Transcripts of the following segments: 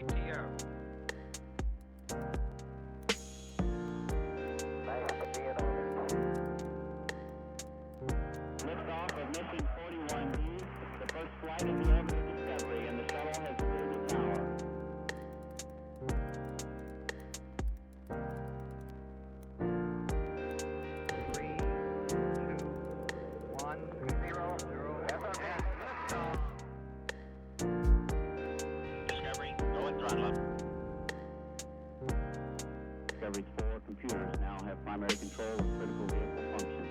ATO. Liftoff of mission 41D, the first flight of the orbit of Discovery, and the shuttle has cleared the tower. Three, two, one, zero, zero, and liftoff. Discovery, go and throttle up. Discovery's 4 computers now have primary control of critical vehicle functions.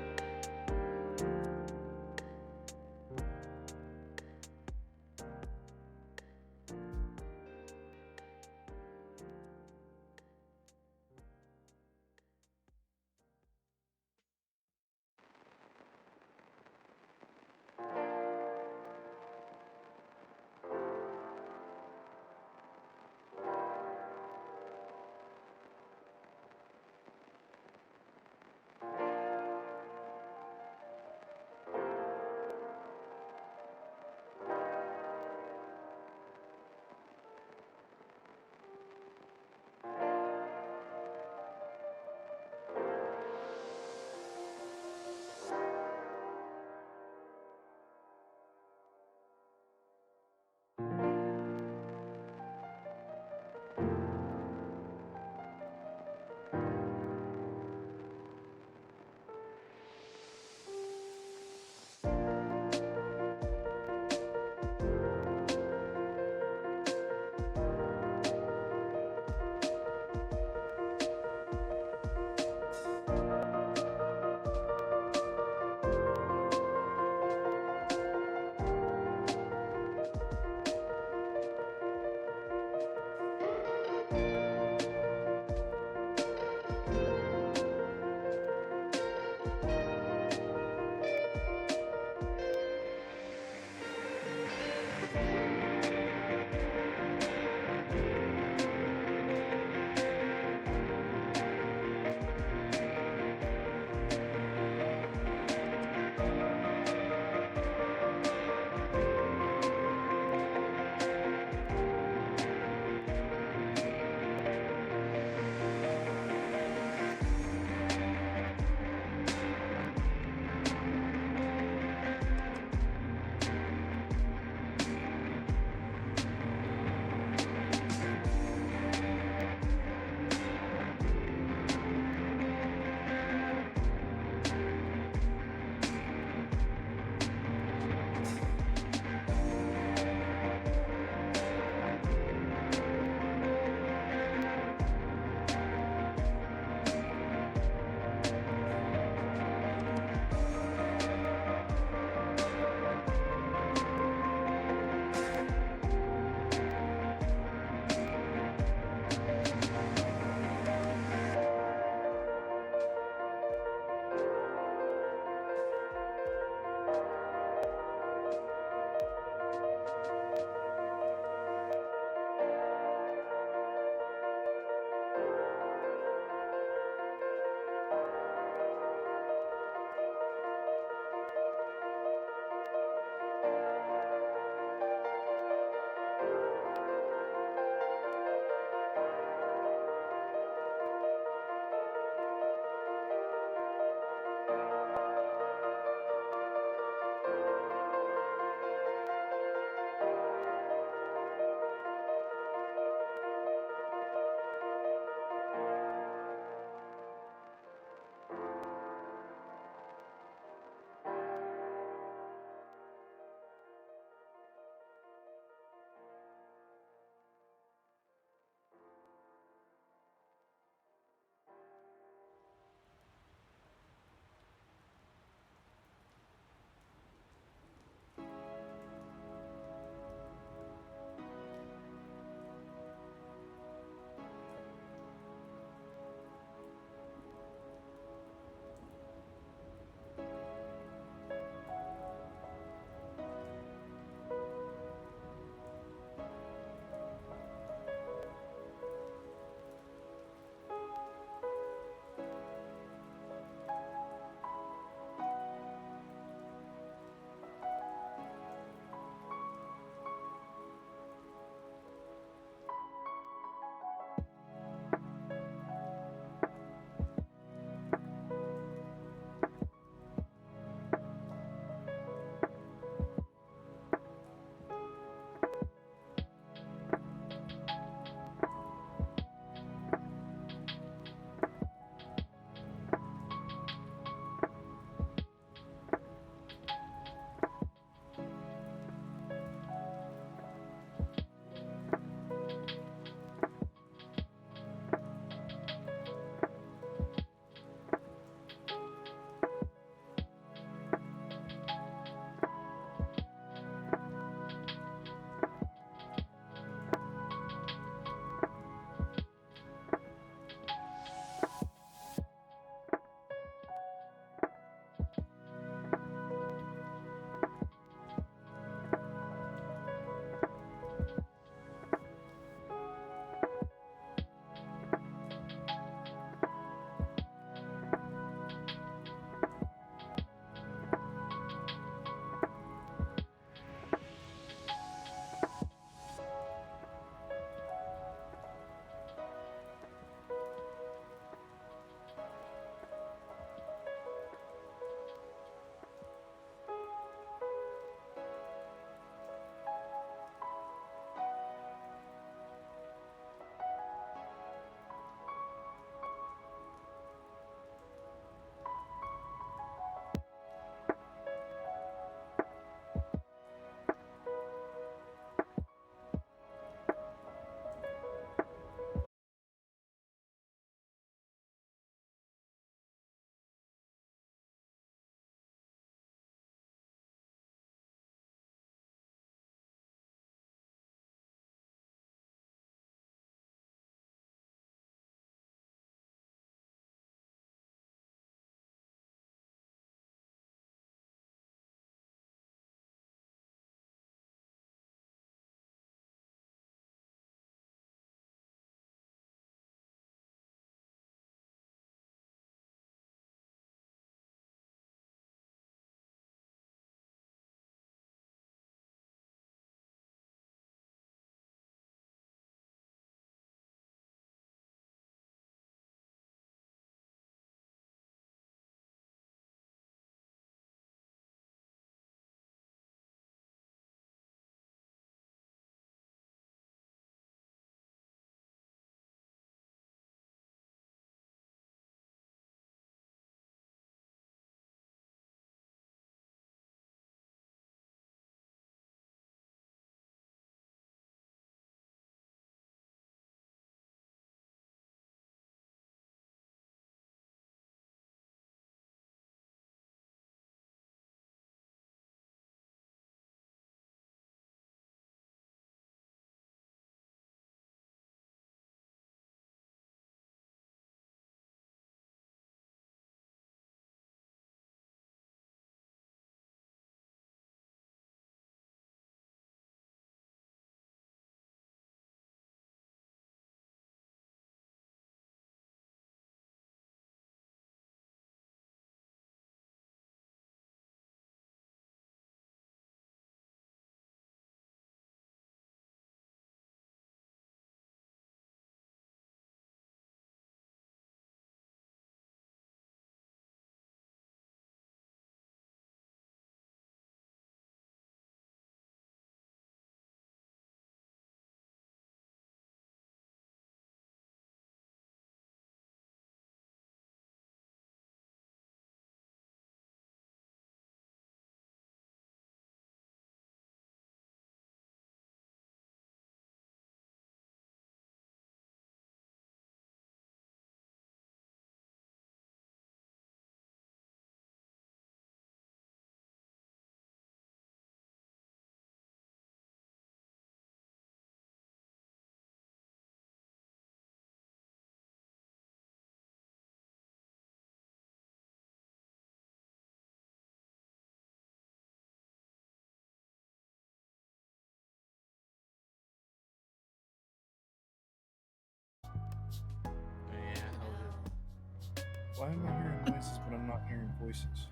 Why am I hearing noises but I'm not hearing voices?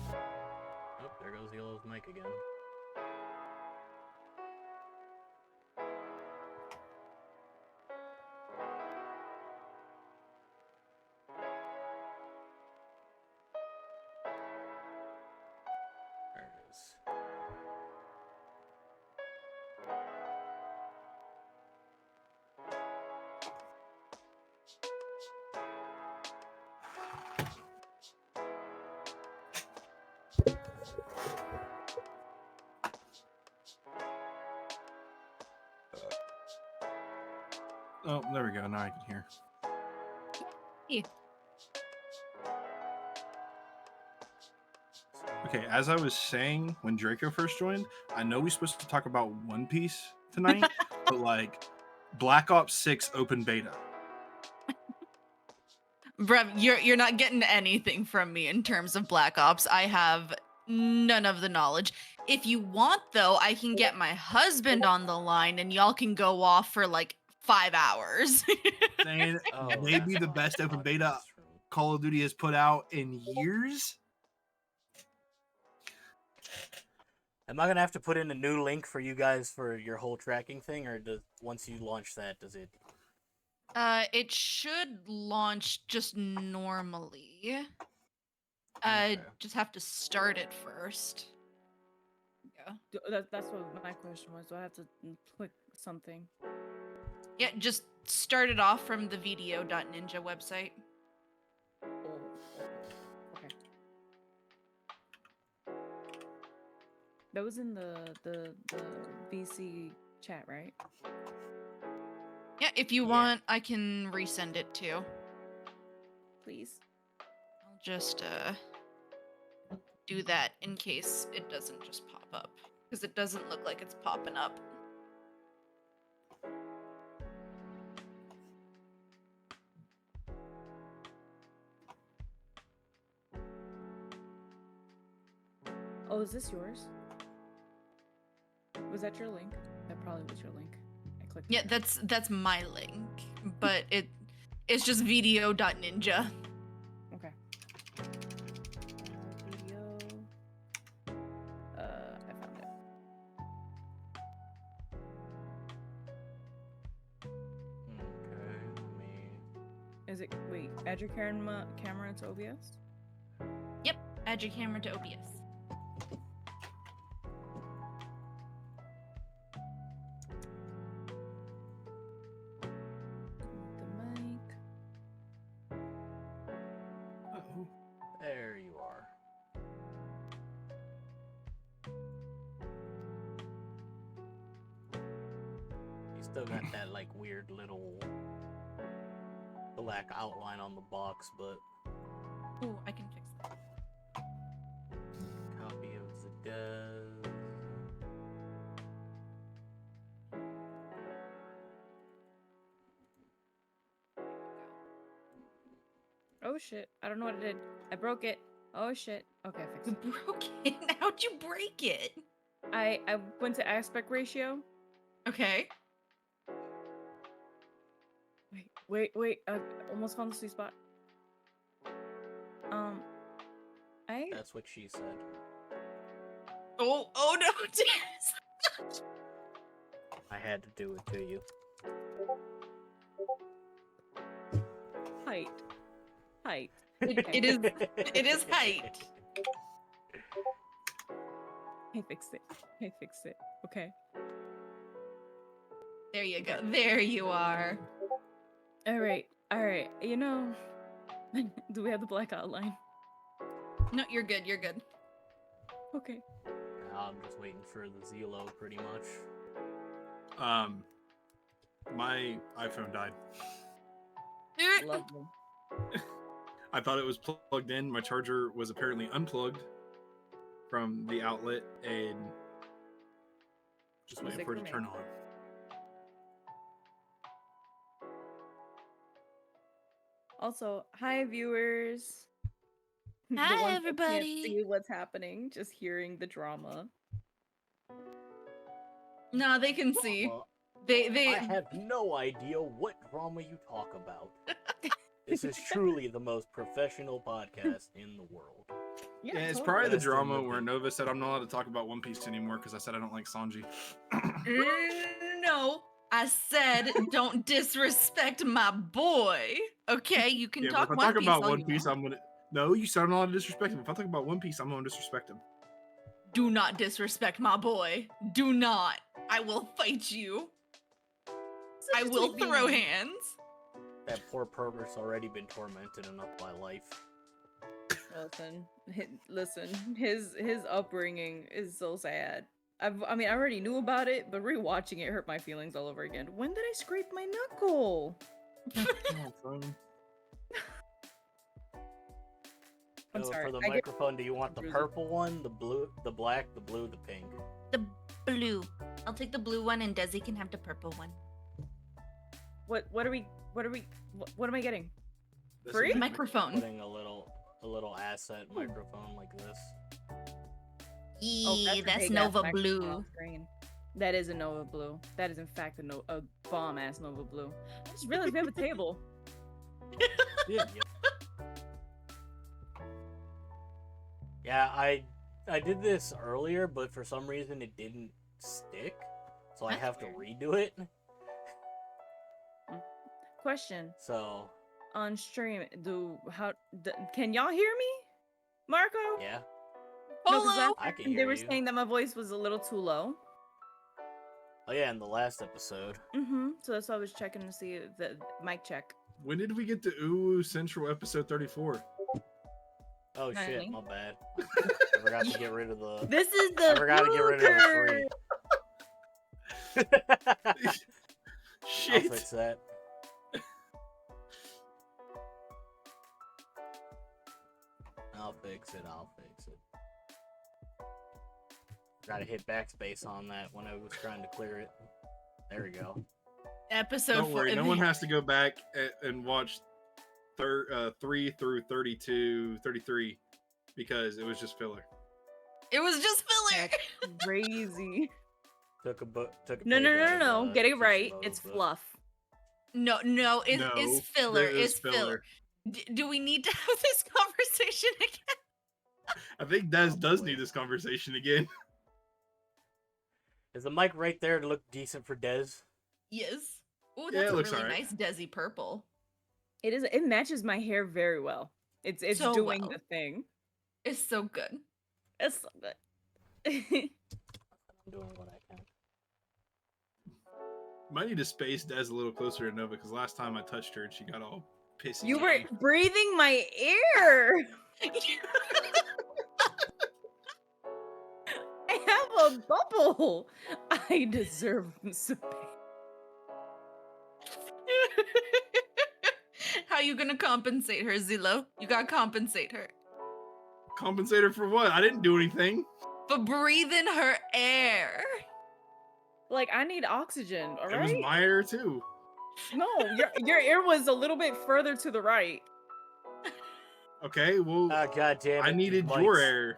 Oh, there goes Xelo's mic again. There it is. Oh, there we go. Now I can hear. Yeah. Okay, as I was saying when Draco first joined, I know we're supposed to talk about One Piece tonight, but like Black Ops 6 open beta. Brev, you're not getting anything from me in terms of Black Ops. I have none of the knowledge. If you want, though, I can get my husband on the line and y'all can go off for like 5 hours. Saying Oh, maybe that's the why best I'm open not beta in this room. Call of Duty has put out in years. Am I gonna have to put in a new link for you guys for your whole tracking thing, or does once you launch that, does it? It should launch just normally. Okay. Just have to start it first. Yeah. That's what my question was. Do I have to click something? Yeah, just start it off from the video.ninja website. Oh, okay. That was in the VC chat, right? Yeah, if you Yeah. want, I can resend it too. Please. I'll just do that in case it doesn't just pop up. Because it doesn't look like it's popping up. Oh, is this yours? Was that your link? That probably was your link. I clicked. Yeah, on it. that's my link, but it's just video.ninja. Okay. Video. I found it. Okay. Let me. Is it? Wait. Add your camera into OBS. Yep, add your camera to OBS. The mic. Uh-oh. There you are. You still got that like weird little black outline on the box, but Ooh, I can fix that. copy of the Des. Oh shit! I don't know what I did. I broke it. Oh shit! Okay, I fixed You it. broke it. How'd you break it? I went to aspect ratio. Okay. Wait. I almost found the sweet spot. I That's what she said. Oh no, Dennis. I had to do it to you. height. It is height. I fixed it. Okay. There you go. There you are. All right. You know, do we have the black outline? No, you're good. You're good. Okay. I'm just waiting for the Xelo, pretty much. My iPhone died. Lovely. I thought it was plugged in. My charger was apparently unplugged from the outlet and just waiting Music for it for to me. turn on. Also, hi viewers. The Hi, ones that everybody. Can't see what's happening, just hearing the drama. No, they can see. Well, They I have no idea what drama you talk about. This is truly the most professional podcast in the world. Yeah, it's totally. probably the Best in drama the where game. Nova said I'm not allowed to talk about One Piece anymore because I said I don't like Sanji. No, I said don't disrespect my boy. Okay, you can Yeah, but talk if I One talk Piece about all One you Piece, want. I'm gonna. No, you said I'm not allowed to disrespect him. If I talk about One Piece, I'm gonna disrespect him. Do not disrespect my boy. Do not. I will fight you. I Such a will sweet throw being. hands. That poor pervert's already been tormented enough by life. Listen, his upbringing is so sad. I mean, I already knew about it, but rewatching it hurt my feelings all over again. When did I scrape my knuckle? I'm So sorry. for the I get microphone, do you want the confused. purple one, the blue, the black, the blue, the pink? The blue. I'll take the blue one, and Desi can have the purple one. What am I getting? That's Free? a- Microphone. Putting a little asset microphone like this. Oh, Yeah, a that's big-ass Nova microphone Blue. on screen. That is a Nova Blue. That is in fact a bomb ass Nova Blue. I just realized we have a table. Yeah. Yeah, I did this earlier, but for some reason it didn't stick, so I That's have to weird. redo it. Question So on stream: can y'all hear me, Marco? yeah, No, 'cause Polo. last I can time they hear were you. saying that my voice was a little too low. Oh yeah, in the last episode. So that's why I was checking to see if the mic check. When did we get to UwU Central episode 34? Oh Not shit, me. my bad. I forgot to get rid of the. This is the I forgot to get rid of Booker! the free. I'll Shit. fix that. I'll fix it. Gotta hit backspace on that when I was trying to clear it. There we go. Episode Don't 4. worry, no one has to go back and watch 3 through 32, 33 because it was just filler. It was just filler. That's crazy. Took a No. page out of, Get it Kishimoto's right. book. It's fluff. No, it's No, filler. there is It's filler. Do we need to have this conversation again? I think Des does need this conversation again. Is the mic right there to look decent for Des? Yes. Oh, Yeah, that's it a looks really alright. nice Desi purple. It is. It matches my hair very well. It's So doing well. the thing. It's so good. It's so good. I'm doing what I can. Might need to space Des a little closer to Nova because last time I touched her and she got all pissy. You at were me. breathing my ear. I have a bubble. I deserve some pain. How you gonna compensate her, Xelo? You gotta compensate her. Compensate her for what? I didn't do anything. For breathing her air. Like I need oxygen. All It was right. my hair too. No, your ear was a little bit further to the right. Okay, well, Ah, god damn it. I these needed your mics. air.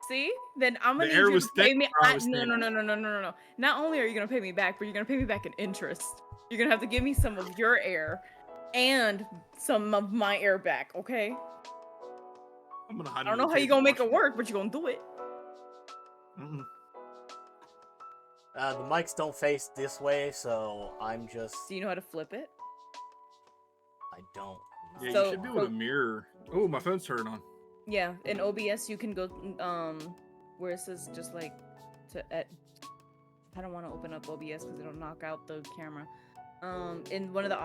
See? Then I'm gonna The need air you was to pay thick me. where I was No. standing. Not only are you gonna pay me back, but you're gonna pay me back in interest. You're gonna have to give me some of your air and some of my air back, okay? I'm gonna hide I don't under know the how you table gonna make it watching work, but you're gonna do it. Mm-mm. The mics don't face this way, so I'm just. Do you know how to flip it? I don't. Yeah, So- you should be able to mirror. Oh, my phone's turned on. Yeah, in OBS you can go where it says just like I don't want to open up OBS because it'll knock out the camera. In one of the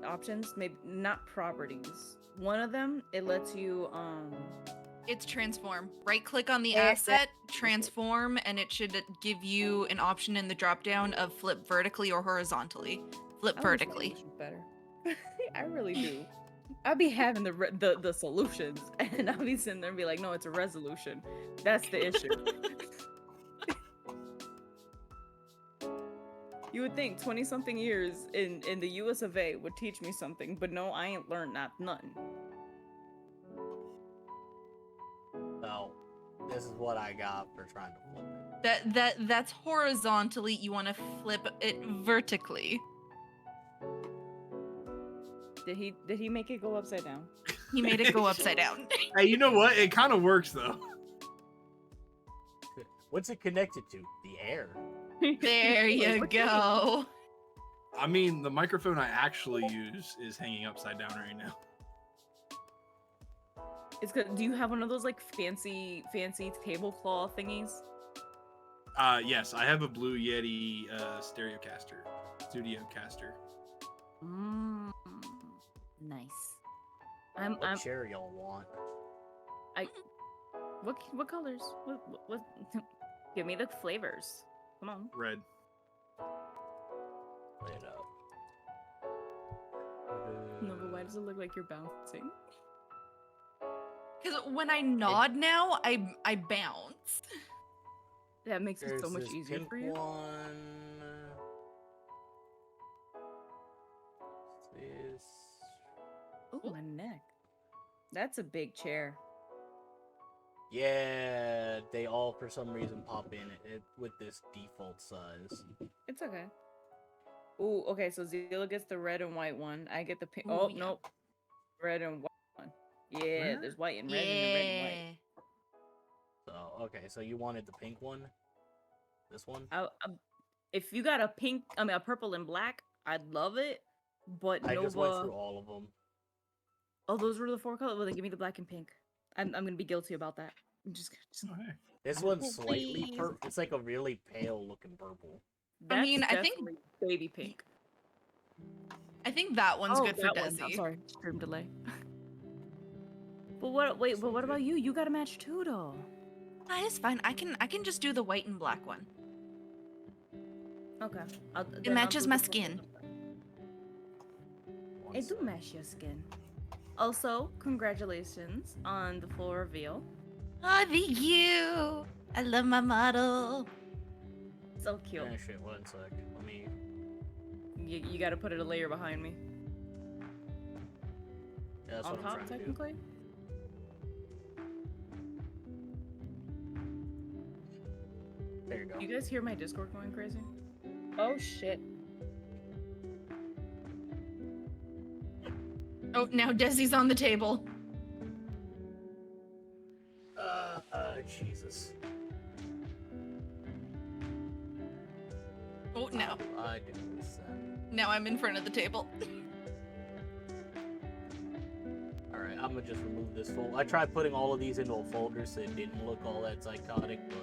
options, maybe not properties. One of them, it lets you It's transform. Right click on the Yeah, asset, transform, and it should give you an option in the drop down of flip vertically or horizontally. Flip I wish my vertically. English was better. I really do. I'll be having the solutions, and I'll be sitting there and be like, no, it's a resolution. That's the issue. You would think 20-something years in the US of A would teach me something, but no, I ain't learned nothing. So, this is what I got for trying to flip it. That's horizontally. You want to flip it vertically. Did he make it go upside down? He made it go upside down. Hey, you know what? It kind of works though. What's it connected to? The air. There you go. I mean, the microphone I actually use is hanging upside down right now. It's good. Do you have one of those like fancy tablecloth thingies? Yes, I have a Blue Yeti Stereocaster, Studiocaster. Nice. What chair y'all want? What colors? What? Give me the flavors. Come on. Red. Lay it up. No, but why does it look like you're bouncing? Because when I nod now, I bounce. That makes it There's so much this easier pink for you. one. This. Oh, my neck. That's a big chair. Yeah, they all for some reason pop in it with this default size. It's okay. Ooh, okay, so Xelo gets the red and white one. I get the pink. Ooh, Oh, yeah. nope. Red and white one. Yeah, Where? there's white and red and the red and white. So okay, so you wanted the pink one? This one? If you got a pink, a purple and black, I'd love it. But I Nova. just went through all of them. Oh, those were the 4 colors. Well, then give me the black and pink. I'm gonna be guilty about that. I'm just Oh, hey. This Oh, one's slightly please. purple. It's like a really pale looking purple. That's mean, I think- definitely baby pink. I think that one's good for that one. I'm Desi. sorry, stream delay. But what? Wait, but what about you? You got a match too, though. It's fine. I can just do the white and black one. Okay. It matches my skin. One It do sec. match your skin. Also, congratulations on the full reveal. Oh, thank you. I love my model. So cute. Yeah, shit, one sec. Let me. You got to put it a layer behind me. Yeah, that's On what I'm top, trying to do. technically. There you go. You guys hear my Discord going crazy? Oh shit. Oh, now Desi's on the table. Jesus. Oh, no. How do I do this then? Now I'm in front of the table. Alright, I'm gonna just remove this folder. I tried putting all of these into a folder so it didn't look all that psychotic, but...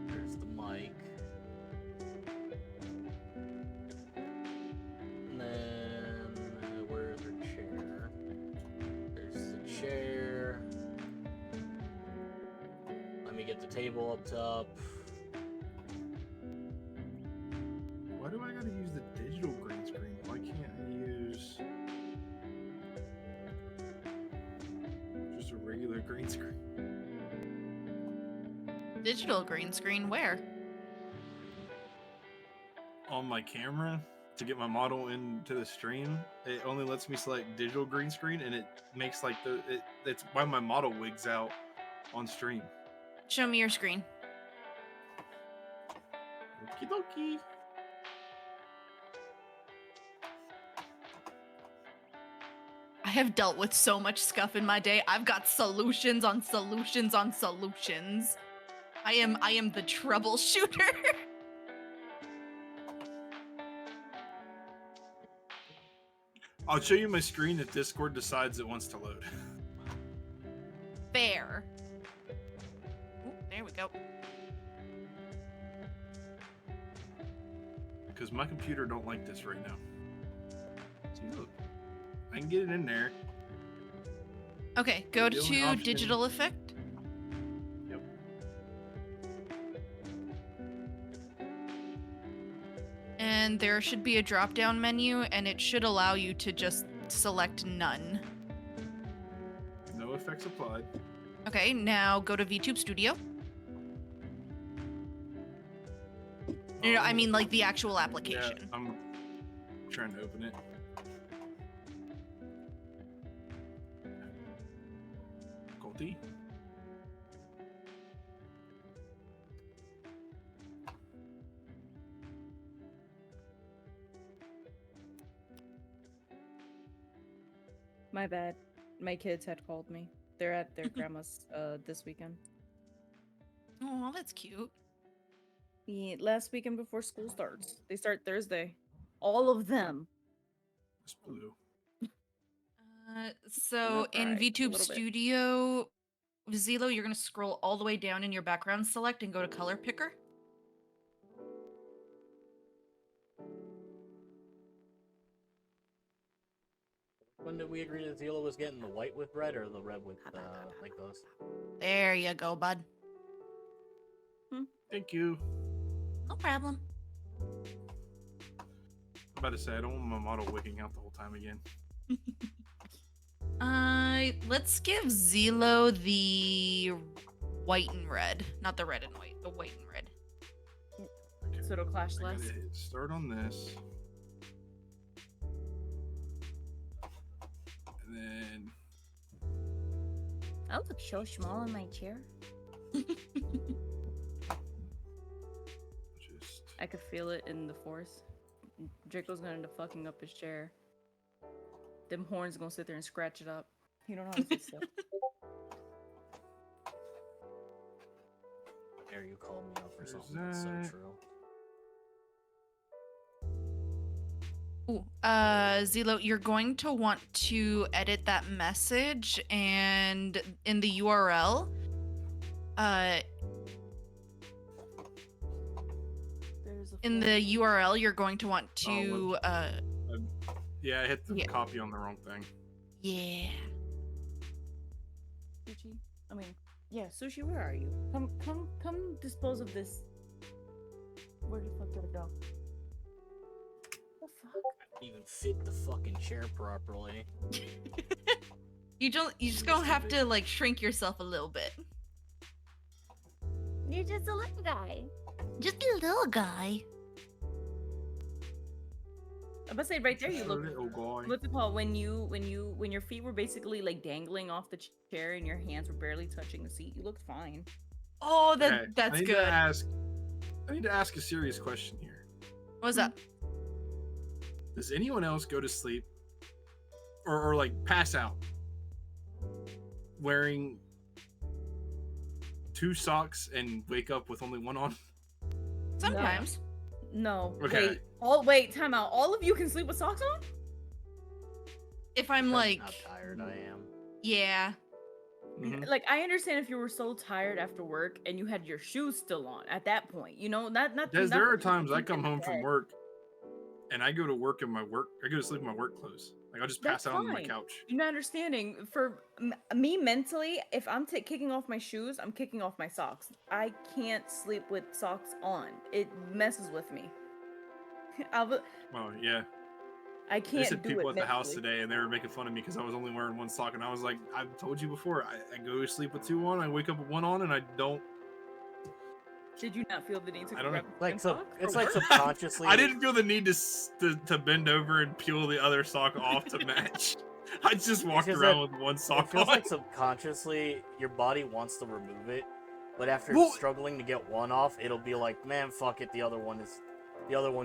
There's the mic. And then... where's her chair? There's the chair. Let me get the table up top. Why do I gotta use the digital green screen? Why can't I use just a regular green screen? Digital green screen, where? On my camera to get my model into the stream, it only lets me select digital green screen, and it makes like it's why my model wigs out on stream. Show me your screen. Okie dokie. I have dealt with so much scuff in my day. I've got solutions on solutions on solutions. I am the troubleshooter. I'll show you my screen if Discord decides it wants to load. Fair. Ooh, there we go. Because my computer don't like this right now. See, look. I can get it in there. Okay, go The only to option- digital effect. Yep. And there should be a drop-down menu, and it should allow you to just select none. No effects applied. Okay, now go to VTube Studio. No, I mean like the actual application. Yeah, I'm trying to open it. Colty. My bad. My kids had called me. They're at their grandma's this weekend. Oh, that's cute. Yeah, last weekend before school starts. They start Thursday. All of them. It's blue. So in Right, a VTube little bit. Studio, Xelo, you're gonna scroll all the way down in your background select and go to color picker. When did we agree that Xelo was getting the white with red or the red with like those? There you go, bud. Thank you. No problem. I'm about to say I don't want my model wicking out the whole time again. Let's give Xelo the white and red. Not the red and white, the white and red. So it'll clash I less. gotta hit start on this. And then I look so small in my chair. just I could feel it in the force. Draco's gonna end up fucking up his chair. Them horns gonna sit there and scratch it up. You don't know how to sit still. Dare you call me out for There's something that's so that. true? Ooh, Xelo, you're going to want to edit that message, and in the URL, in the URL, you're going to want to, yeah, I hit the Yeah. copy on the wrong thing. yeah. Sushi? I mean, yeah, Sushi, where are you? Come dispose of this. Where the fuck did it go? The fuck? Even fit the fucking chair properly. You just gonna have to like shrink yourself a little bit. You're just a little guy. Just a little guy. I'm about to say right there you look. Oh god. What's it called when your feet were basically like dangling off the chair and your hands were barely touching the seat? You looked fine. Oh, Okay, that's I need good. I need to ask a serious question here. What's up? Does anyone else go to sleep or like pass out wearing 2 socks and wake up with only one on? Sometimes. No. Okay. Wait, time out. All of you can sleep with socks on? If I'm Depends like, how tired I am. yeah. Mhm. Like I understand if you were so tired after work and you had your shoes still on at that point, you know, not. There are times I sleep come in home from bed. work and I go to work in my work. I go to sleep in my work clothes. Like I'll just pass That's out on my fine. couch. You're not understanding. For me mentally, if I'm kicking off my shoes, I'm kicking off my socks. I can't sleep with socks on. It messes with me. Oh yeah. I I just can't had do people it at the house mentally. today and they were making fun of me because I was only wearing 1 sock, and I was like, I've told you before, I go to sleep with 2 on, I wake up with 1 on, and I don't. Did you not feel the need to I don't grab know. Like them so, socks it's for like work? subconsciously. I didn't feel the need to bend over and peel the other sock off to match. I just walked just around that with 1 It sock feels on. like subconsciously your body wants to remove it, but after Well- struggling to get one off, it'll be like, man, fuck it, the other one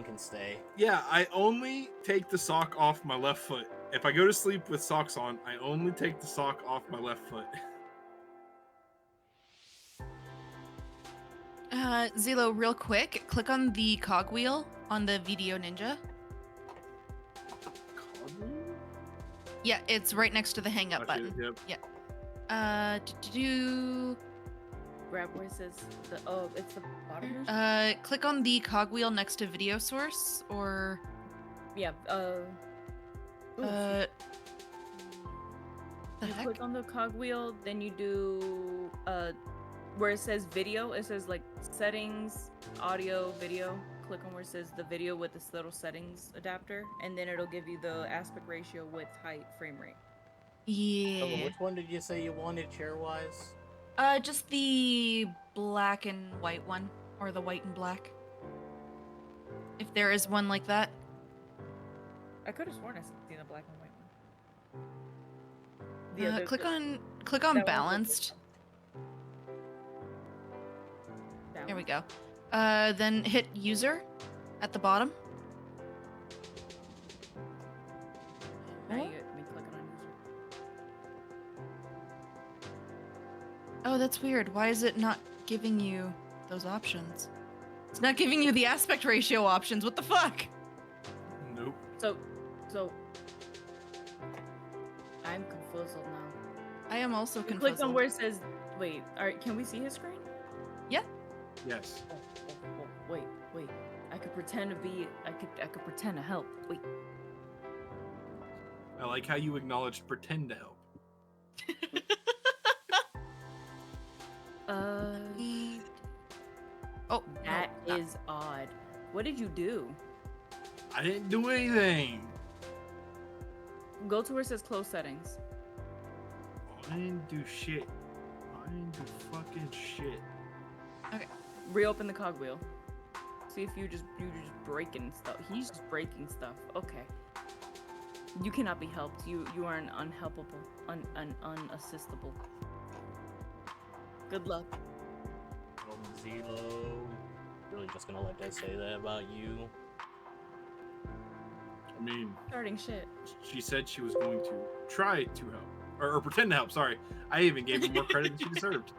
can stay. Yeah, I only take the sock off my left foot. If I go to sleep with socks on, I only take the sock off my left foot. Xelo, real quick, click on the cogwheel on the Video Ninja. Yeah, it's right next to the hang up button. Yep. Grab where it says it's the bottom version? Click on the cogwheel next to video source, or Yeah, ooh, the you heck? click on the cogwheel, then you do where it says video, it says like settings, audio, video. Click on where it says the video with this little settings adapter, and then it'll give you the aspect ratio, width, height, frame rate. So Yeah. which one did you say you wanted chair-wise? Just the black and white one, or the white and black. If there is one like that. I could have sworn I seen the black and white one. Click on that one's the balanced. That There we one. go. Then hit user at the bottom. Now you get me clicking on user. Oh, that's weird. Why is it not giving you those options? It's not giving you the aspect ratio options. What the fuck? Nope. So, I'm confused now. I am also You confused. click on where it says, wait, can we see his screen? Yes. Wait. I could pretend to be, I could pretend to help. Wait. I like how you acknowledged pretend to help. Oh, That no, is odd. What did you do? I didn't do anything. Go to where it says close settings. I didn't do shit. I didn't do fucking shit. Reopen the cogwheel. See if you're just breaking stuff. He's just breaking stuff. Okay. You cannot be helped. You are an unhelpable, unassistable. Good luck. Xelo. Really just gonna let that say that about you? I mean, Starting shit. she said she was going to try to help. Or pretend to help, sorry. I even gave her more credit than she deserved.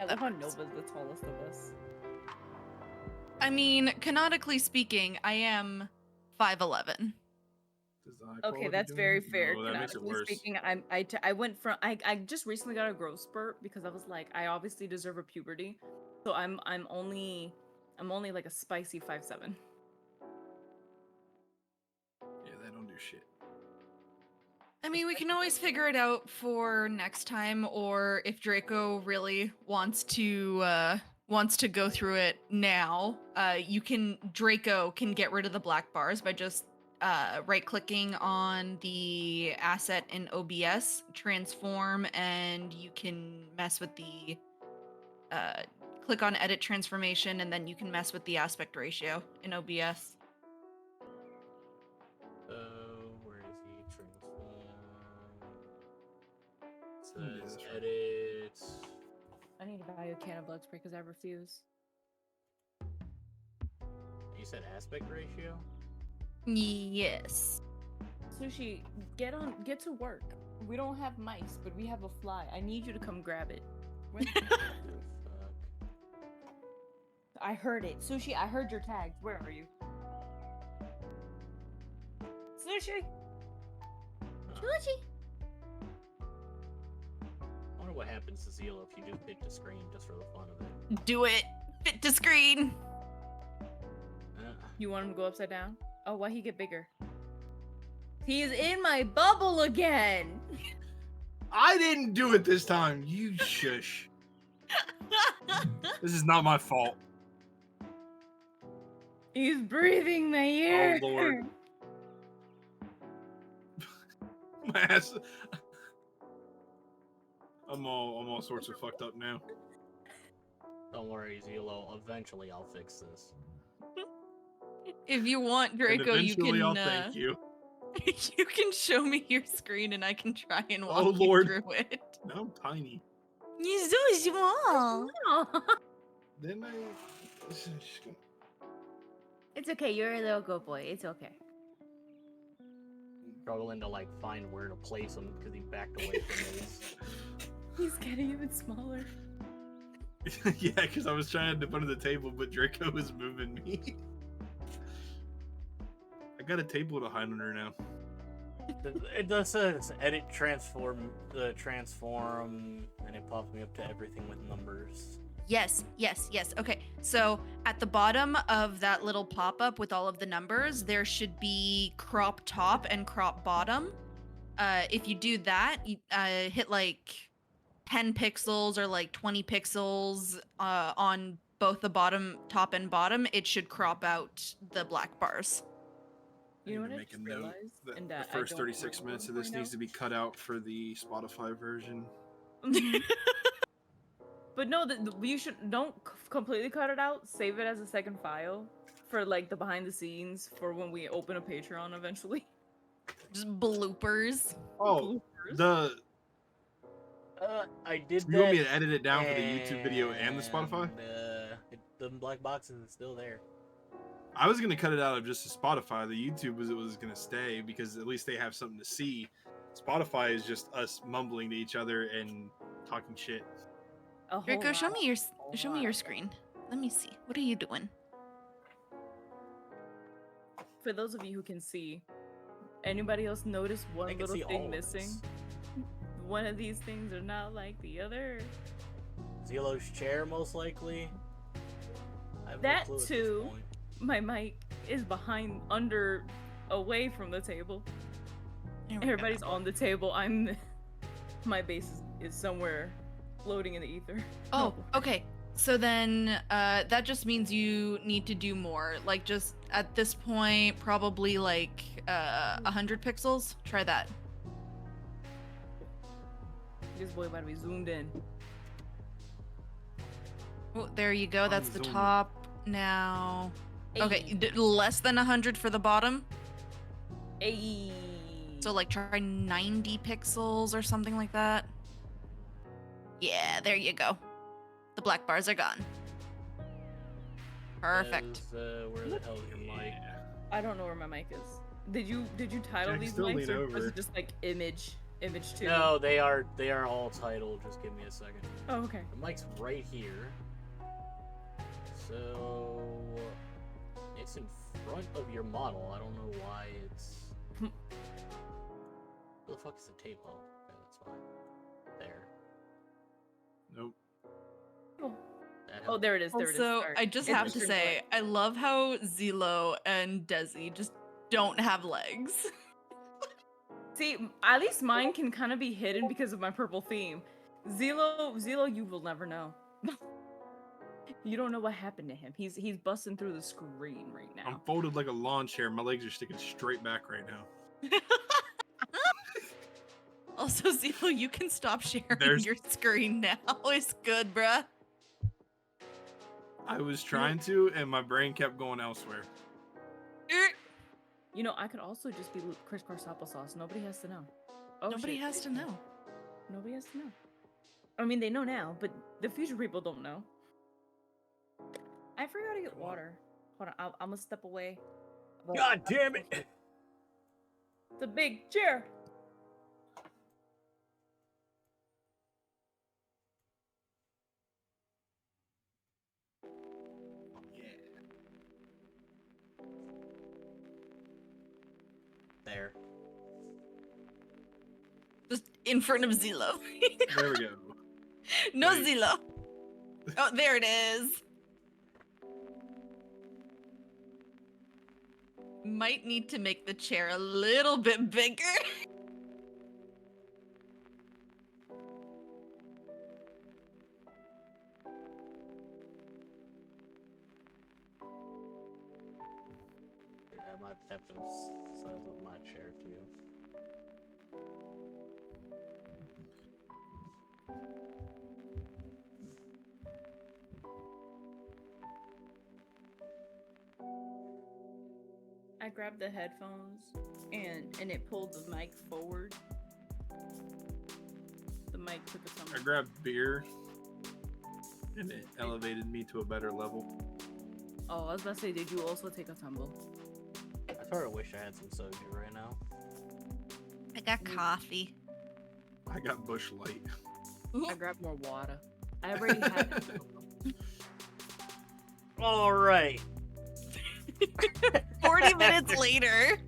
I love how Nova's the tallest of us. I mean, canonically speaking, I am 5'11". Does the high Okay, quality that's do very anything? fair. No, that makes it Canonically worse. speaking, I went from I just recently got a growth spurt because I was like, I obviously deserve a puberty, so I'm only like a spicy 5'7". Yeah, that don't do shit. I mean, we can always figure it out for next time, or if Draco really wants to go through it now, Draco can get rid of the black bars by just right-clicking on the asset in OBS, transform, and you can mess with the click on edit transformation, and then you can mess with the aspect ratio in OBS. Where is he? Transform. Yeah, Says that's right. edit. I need to buy you a can of bug spray because I refuse. You said aspect ratio? Yes. Sushi, get to work. We don't have mice, but we have a fly. I need you to come grab it. Where the- Fuck. I heard it. Sushi, I heard your tags. Where are you? Sushi! Sushi! I wonder what happens to Xelo if you just hit the screen just for the fun of it. Do it. Fit to screen. You want him to go upside down? Oh, why he get bigger? He's in my bubble again! I didn't do it this time. You shush. This is not my fault. He's breathing my ear! Oh, Lord. My ass. I'm all sorts of fucked up now. Don't worry, Xelo. Eventually, I'll fix this. If you want, And Draco, you eventually can I'll thank you. you can show me your screen and I can try and walk Oh, you Lord. through it. Now I'm tiny. You're so small. Then I. Just gonna... It's okay, you're a little good boy. It's okay. Struggling to like find where to place him because he backed away from his. He's getting even smaller. Yeah, because I was trying to put on the table, but Draco was moving me. I got a table to hide under now. It does says edit transform, and it pops me up to everything with numbers. Yes. Okay, so at the bottom of that little pop-up with all of the numbers, there should be crop top and crop bottom. If you do that, you hit like 10 pixels or like 20 pixels on both the top and bottom, it should crop out the black bars. I You know need what to I make a just note realized? that And the I first don't 36 want minutes of one this right needs now. to be cut out for the Spotify version. But no, you should don't completely cut it out. Save it as a second file for like the behind the scenes for when we open a Patreon eventually. Just bloopers. Oh, Bloopers. I did you that. want me to edit it down for the YouTube video and the Spotify? The black boxes is still there. I was gonna cut it out of just Spotify. The YouTube was gonna stay because at least they have something to see. Spotify is just us mumbling to each other and talking shit. A whole Draco, show lot, me your a show me lot your of it. screen. Let me see. What are you doing? For those of you who can see, anybody else notice I one can little see all thing of missing? this. One of these things are not like the other. Xelo's chair, most likely. I have no That clue at this too. point. My mic is behind, under, away from the table. There we go. Everybody's on the table. My base is somewhere floating in the ether. Oh, okay. So then that just means you need to do more. Like just at this point, probably like 100 pixels. Try that. This boy about to be zoomed in. Oh, there you go. I'm That's the zooming. top now. Okay, Ayy. less than 100 for the bottom. Ayy. So like try 90 pixels or something like that. Yeah, there you go. The black bars are gone. Perfect. Where the hell is your mic? I don't know where my mic is. Did you title Jack, these still mics lean or was over. it just like image two? No, they are all titled. Just give me a second. Oh, okay. The mic's right here. So it's in front of your model. I don't know why it's. Where the fuck is the table? Okay, that's fine. There. Nope. Oh, That oh helped. there it is. There it is. Also, Sorry. I just It's have the to same say, I love how Xelo and Desi just don't have legs. See, at least mine can kind of be hidden because of my purple theme. Xelo, you will never know. You don't know what happened to him. He's busting through the screen right I'm now. folded like a lawn chair. My legs are sticking straight back right now. Also, Xelo, you can stop sharing There's- your screen now. It's good, bruh. I was trying to, and my brain kept going elsewhere. You know, I could also just be crisscross applesauce. Nobody has to know. Oh, Nobody shit. has to know. Nobody has to know. I mean, they know now, but the future people don't know. I forgot to get water. Hold on, I'm gonna step away. God damn it! The big chair. There. Just in front of Xelo. There we go. No Wait. Xelo. Oh, there it is. Might need to make the chair a little bit bigger. I might have to size up my chair too. I grabbed the headphones and it pulled the mic forward. The mic took a I tumble. grabbed beer, and it elevated me to a better level. Oh, I was about to say, did you also take a tumble? I sort of wish I had some soju right now. I got coffee. I got Bush Light. I grabbed more water. I already had it. All right. 40 minutes later.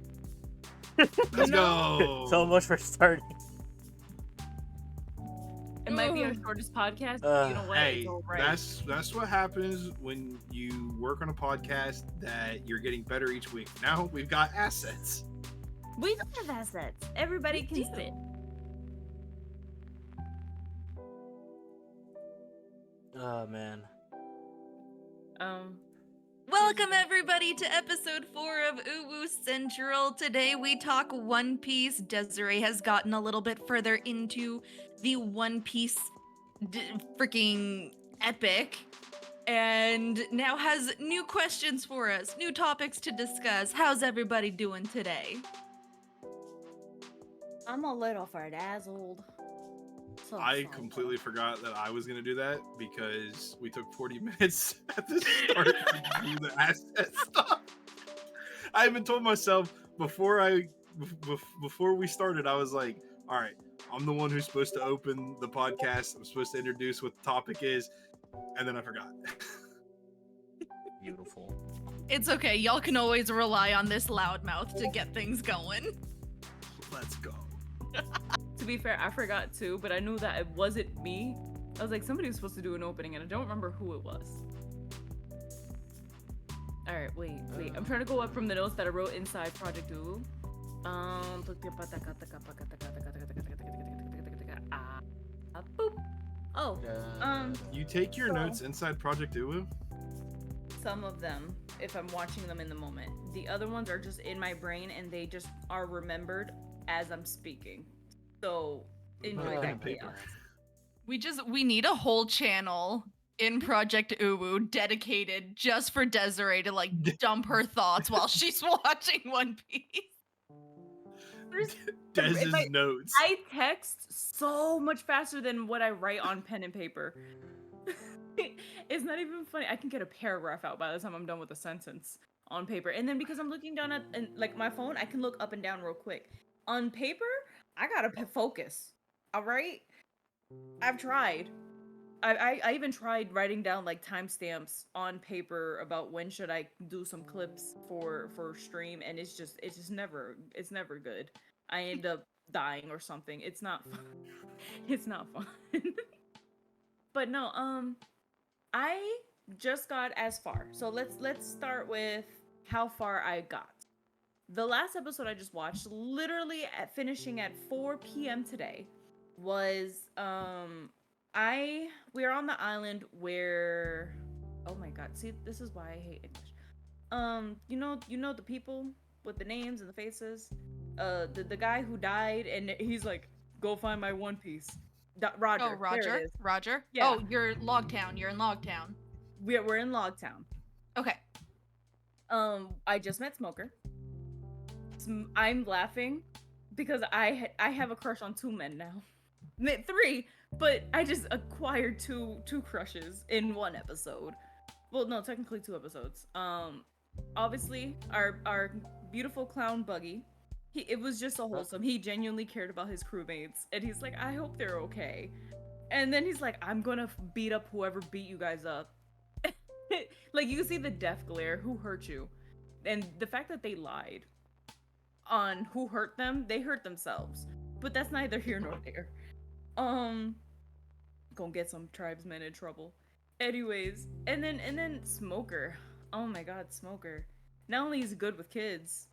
Let's go. So much for starting. It might be our shortest podcast. You know what? Hey, It's all right. that's what happens when you work on a podcast that you're getting better each week. Now we've got assets. We don't have assets. Everybody can sit. Oh man. Welcome everybody to episode 4 of UwU Central. Today we talk One Piece. Desiree has gotten a little bit further into the One Piece freaking epic and now has new questions for us, new topics to discuss. How's everybody doing today? I'm a little frazzled. So I sorry. completely forgot that I was going to do that because we took 40 minutes at the start to do the asset stuff. I even told myself before we started, I was like, all right, I'm the one who's supposed to open the podcast. I'm supposed to introduce what the topic is, and then I forgot. Beautiful. It's okay. Y'all can always rely on this loudmouth to get things going. Let's go. To be fair, I forgot too, but I knew that it wasn't me. I was like, somebody was supposed to do an opening, and I don't remember who it was. All right, wait. I'm trying to go up from the notes that I wrote inside Project UwU. Boop. Oh, You take your notes inside Project UwU? some of them, if I'm watching them in the moment. The other ones are just in my brain, and they just are remembered as I'm speaking. So enjoy that chaos. We need a whole channel in Project UwU dedicated just for Desiree to like dump her thoughts while she's watching One Piece. Dez's notes. I text so much faster than what I write on pen and paper. It's not even funny. I can get a paragraph out by the time I'm done with a sentence on paper. And then because I'm looking down at like my phone, I can look up and down real quick. On paper, I gotta focus. All right? I've tried. I even tried writing down like timestamps on paper about when should I do some clips for stream, and it's never good. I end up dying or something. It's not fun. It's not fun. But no, I just got as far. So let's start with how far I got. The last episode I just watched, literally finishing at 4 p.m. today, was we're on the island where, oh my god, see, this is why I hate English. You know the people with the names and the faces, the guy who died, and he's like, go find my One Piece. Roger. Oh, Roger. There it is. Roger. Yeah. Oh, you're Logtown. You're in Logtown. We're in Logtown. Okay. I just met Smoker. I'm laughing because I have a crush on 2 men now. 3, but I just acquired two crushes in 1 episode. Well, no, technically 2 episodes. Obviously our beautiful clown Buggy. It was just so wholesome. He genuinely cared about his crewmates, and he's like, I hope they're okay. And then he's like, I'm gonna beat up whoever beat you guys up. Like, you can see the death glare. Who hurt you? And the fact that they lied on who hurt them, they hurt themselves. But that's neither here nor there. Gonna get some tribesmen in trouble. Anyways, and then Smoker. Oh my god, Smoker. Not only is he good with kids,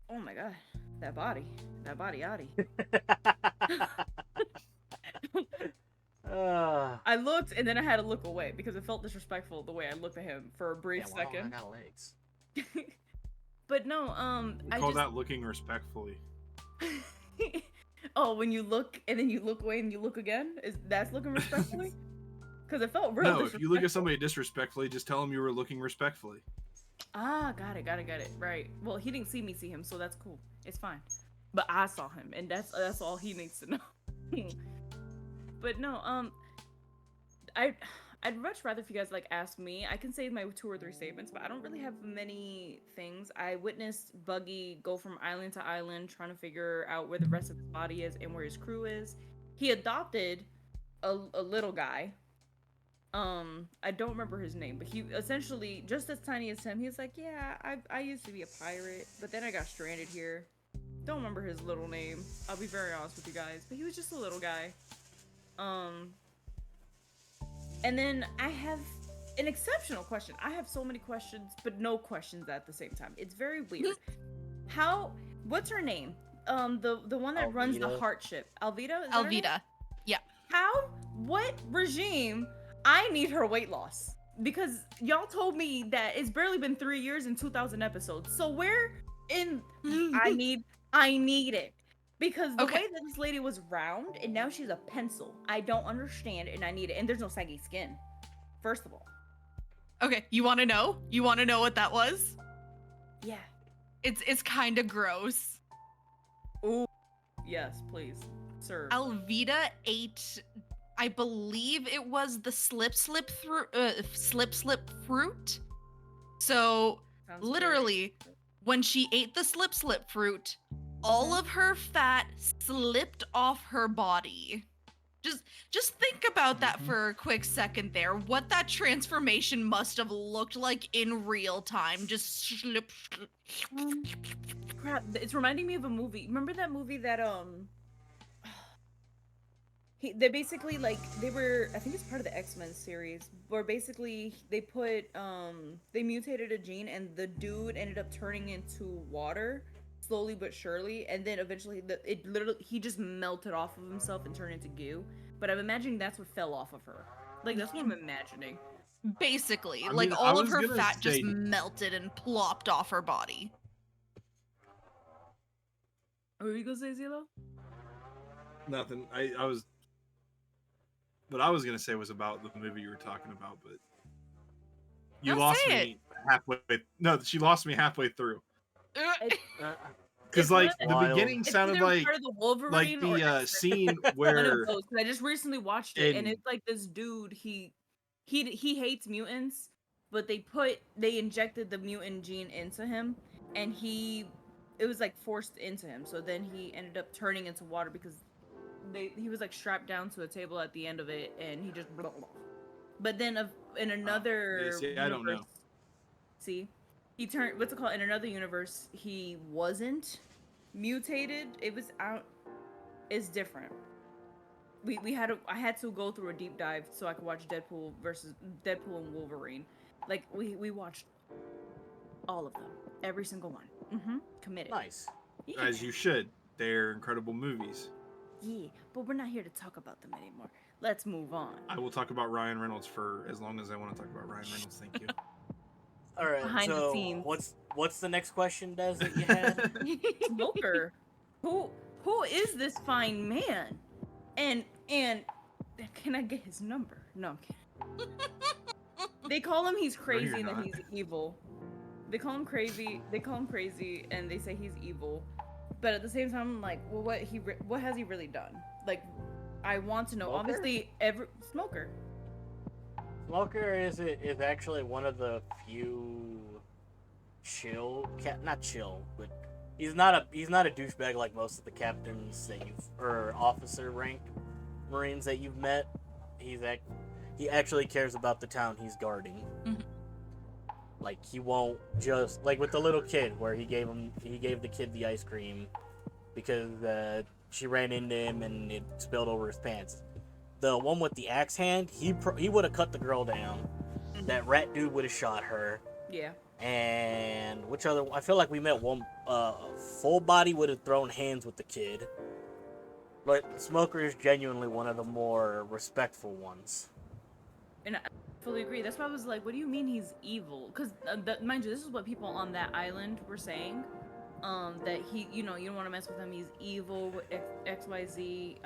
oh my god, that body yaddy. I looked, and then I had to look away because it felt disrespectful the way I looked at him for a brief second. I got legs. But no, I call that looking respectfully. Oh, when you look and then you look away and you look again, that's looking respectfully? Because it felt real. No, if you look at somebody disrespectfully, just tell them you were looking respectfully. Ah, got it. Right. Well, he didn't see me see him, so that's cool. It's fine. But I saw him, and that's all he needs to know. But no, I'd much rather if you guys like ask me. I can say my 2 or 3 statements, but I don't really have many things. I witnessed Buggy go from island to island trying to figure out where the rest of his body is and where his crew is. He adopted a little guy. I don't remember his name, but he essentially just as tiny as him. He's like, yeah, I used to be a pirate, but then I got stranded here. Don't remember his little name. I'll be very honest with you guys, but he was just a little guy. And then I have an exceptional question. I have so many questions, but no questions at the same time. It's very weird. What's her name? The one that runs the heart ship. Alvida? Is that her name? Alvida. Yeah. What regime? I need her weight loss. Because y'all told me that it's barely been 3 years and 2,000 episodes. So where in I need it. Because the way that this lady was round and now she's a pencil. I don't understand and I need it. And there's no saggy skin. First of all. Okay, you want to know? You want to know what that was? Yeah. It's kind of gross. Ooh. Yes, please. Sir. Alvida ate, I believe it was the slip fruit. So Sounds literally when she ate the slip fruit, all of her fat slipped off her body. Just think about that for a quick second there. What that transformation must have looked like in real time. Just slip. Crap, it's reminding me of a movie. Remember that movie that they basically like they were, I think it's part of the X-Men series, where basically they put they mutated a gene and the dude ended up turning into water slowly but surely, and then eventually he just melted off of himself and turned into goo. But I'm imagining that's what fell off of her. Like that's what I'm imagining. Basically, I like mean, all I of was her gonna fat just say- melted and plopped off her body. What were you gonna say, Xelo? Nothing. I was. What I was gonna say was about the movie you were talking about, but you No, lost say me halfway. No, she lost me halfway through. Because It's one like of the Wild. beginning It's sounded either like part of the Wolverine or the X-Men. scene One of where those, 'cause I just recently watched it, and in- it's like this dude. He hates mutants, but they injected the mutant gene into him, and it was like forced into him. So then he ended up turning into water because he was like strapped down to a table at the end of it, and he just blah, blah. But then in another see, universe, I don't know. see, he turned, what's it called? In another universe, he wasn't mutated. It was out. It's different. I had to go through a deep dive so I could watch Deadpool and Wolverine. Like we watched all of them, every single one. Committed. Nice. Yeah. as you should, they're incredible movies. Yeah, but we're not here to talk about them anymore. Let's move on. I will talk about Ryan Reynolds for as long as I want to talk about Ryan Reynolds. Thank you. All right. Behind the so scenes. what's the next question, Des, that you had? Smoker, who is this fine man? And can I get his number? No, I'm kidding. They call him he's crazy you're and that not. he's evil. They call him crazy. They call him crazy and they say he's evil. But at the same time, I'm like, well, what has he really done? Like, I want to know. Smoker? Obviously, every smoker. Smoker is actually one of the few not chill, but he's not a douchebag like most of the captains that or officer rank Marines that you've met. He actually cares about the town he's guarding. Mhm. Like he won't just like with the little kid where he gave the kid the ice cream because she ran into him and it spilled over his pants. The one with the axe hand, he would have cut the girl down. That rat dude would have shot her. Yeah. And which other? I feel like we met one. Full body would have thrown hands with the kid. But Smoker is genuinely one of the more respectful ones. And I fully agree. That's why I was like, what do you mean he's evil? Because, mind you, this is what people on that island were saying. That he, you don't want to mess with him. He's evil, XYZ.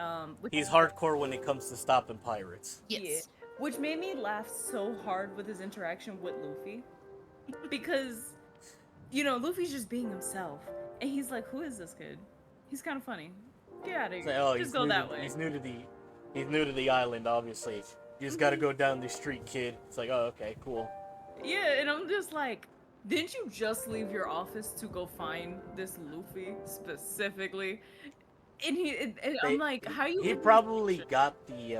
He's hardcore when it comes to stopping pirates. Yes. Yeah, which made me laugh so hard with his interaction with Luffy. Because, Luffy's just being himself. And he's like, who is this kid? He's kind of funny. Get out of here. It's like, oh, just go that way. He's new to the island, obviously. You just gotta go down the street, kid. It's like, oh, okay, cool. Yeah, and I'm just like, didn't you just leave your office to go find this Luffy specifically? And I'm like, how you? He probably got the.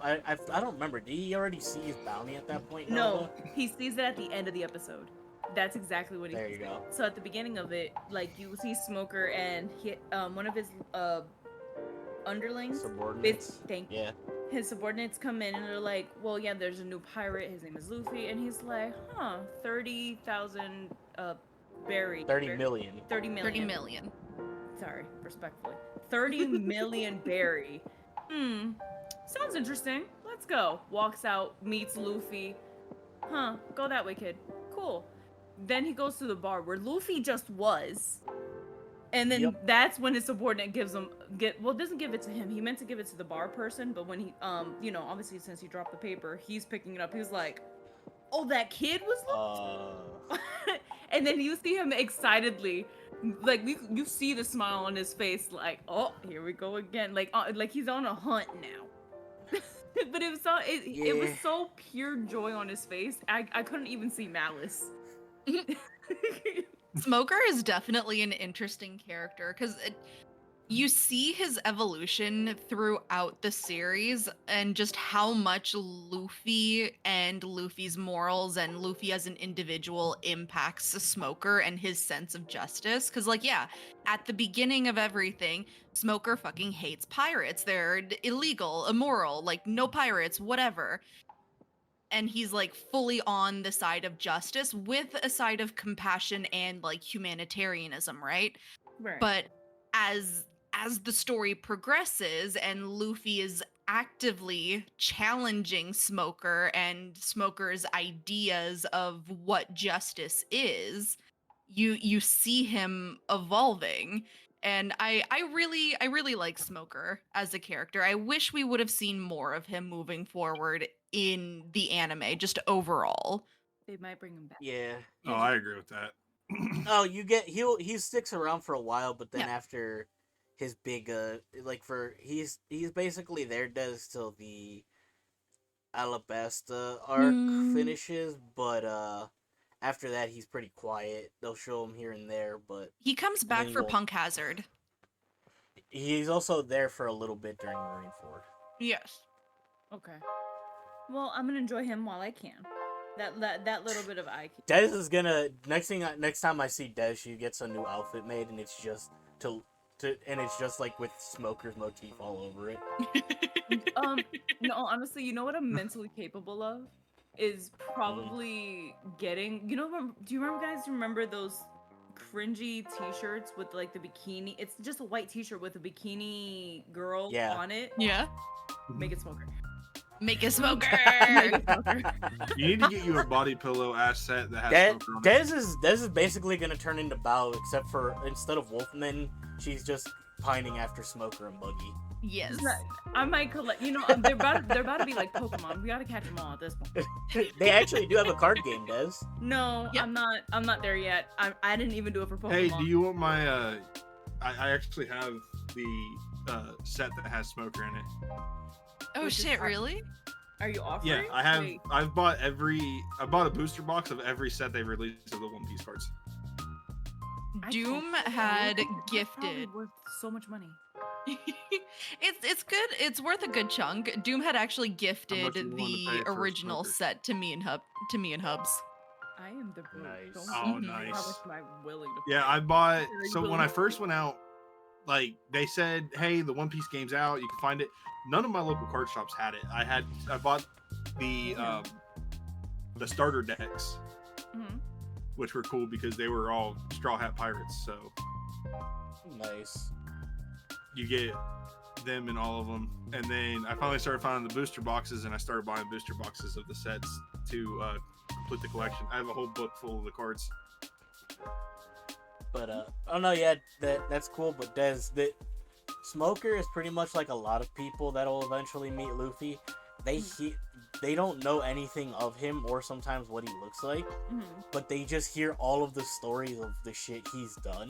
I don't remember. Did he already see his bounty at that point? No, he sees it at the end of the episode. That's exactly what he. There you go. So at the beginning of it, like you see Smoker and one of his underlings, Subordinates. yeah. His subordinates come in and they're like, well, yeah, there's a new pirate. His name is Luffy, and he's like, 30,000 berry. 30 million. 30 million. 30 million. Sorry, respectfully. 30 million berry. Sounds interesting. Let's go. Walks out, meets Luffy. Go that way, kid. Cool. Then he goes to the bar where Luffy just was. And then that's when his subordinate doesn't give it to him. He meant to give it to the bar person, but when he, obviously since he dropped the paper, he's picking it up. He was like, oh, that kid was Luffy? And then you see him excitedly, like you see the smile on his face, like, oh, here we go again, like he's on a hunt now. But it was so pure joy on his face. I couldn't even see malice. Smoker is definitely an interesting character because you see his evolution throughout the series and just how much Luffy and Luffy's morals and Luffy as an individual impacts Smoker and his sense of justice. Because, like, yeah, at the beginning of everything, Smoker fucking hates pirates. They're illegal, immoral, like, no pirates, whatever. And he's like fully on the side of justice with a side of compassion and like humanitarianism, right? Right. But as the story progresses and Luffy is actively challenging Smoker and Smoker's ideas of what justice is, you see him evolving. And I really like Smoker as a character. I wish we would have seen more of him moving forward in the anime, just overall. They might bring him back. Yeah. Oh, I agree with that. Oh, he sticks around for a while, but then Yeah. after his big like for he's basically there does till the Alabasta arc finishes, but after that he's pretty quiet. They'll show him here and there, but He comes then back he for won't- Punk Hazard. He's also there for a little bit during Marineford. Yes. Okay. Well, I'm gonna enjoy him while I can. That little bit of IQ. Dez is gonna next time I see Dez, she gets a new outfit made, and it's just and it's just like with Smoker's motif all over it. No, honestly, you know what I'm mentally capable of is probably getting. Do you remember, guys? Remember those cringy T-shirts with like the bikini? It's just a white T-shirt with a bikini girl Yeah. on it. Yeah. Make it Smoker. Make a smoker. Make it Smoker. You need to get you a body pillow ass set that has smoker on it. Dez is basically gonna turn into Bao, except for instead of Wolfman, she's just pining after Smoker and Buggy. Yes. I might collect. They're about to be like Pokemon. We gotta catch them all at this point. They actually do have a card game, Dez. No, Yep. I'm not there yet. I didn't even do it for Pokemon. Hey, do you want my? I actually have the set that has smoker in it. Oh Which is shit, hard. really? Are you offering? Yeah, I have. Wait, I bought a booster box of every set they released of the One Piece cards. I Doom don't- had That's probably gifted. worth so much money. It's good. It's worth a good chunk. Doom had actually gifted much you willing to pay the for a original smoker? set to me and Hubs. I am the broke. Nice. Don't Oh, tell me nice. How much am I willing to Yeah, pay? I bought. Very So when I willing. first went out, like they said, hey, the One Piece game's out. You can find it. None of my local card shops had it. I bought the starter decks, Mhm. which were cool because they were all Straw Hat Pirates. So Nice. you get them in all of them. And then I finally started finding the booster boxes, and I started buying booster boxes of the sets to complete the collection. I have a whole book full of the cards. But oh no, yeah, that's cool. But Dez, the Smoker is pretty much like a lot of people that'll eventually meet Luffy. They don't know anything of him or sometimes what he looks like, Mhm. but they just hear all of the stories of the shit he's done.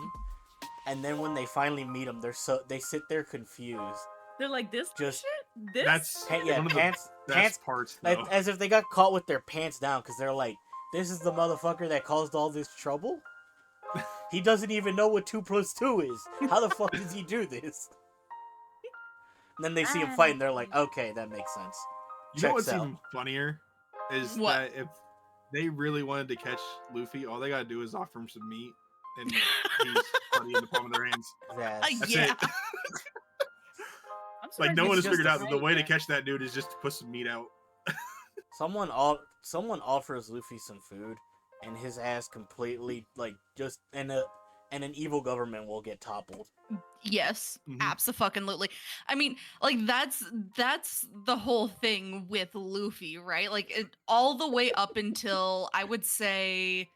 And then when they finally meet him, they sit there confused. They're like this Just- shit. This. That's Yeah, one of pants, the pants, best parts, like, though. as if they got caught with their pants down because they're like, this is the motherfucker that caused all this trouble? He doesn't even know what 2 + 2 is. How the fuck does he do this? And then they see him fight and they're like, okay, that makes sense. You know checks what's out. even funnier is What? that if they really wanted to catch Luffy, all they gotta do is offer him some meat, and he's putty in the palm of their hands. That's Yeah. it. I'm Like surprised no one it's has just figured a out that the way to fight. catch that dude is just to put some meat out. Someone offers Luffy some food, and his ass completely just and an evil government will get toppled. Yes, Mhm. abso-fucking-lutely. I mean, like that's the whole thing with Luffy, right? Like all the way up until I would say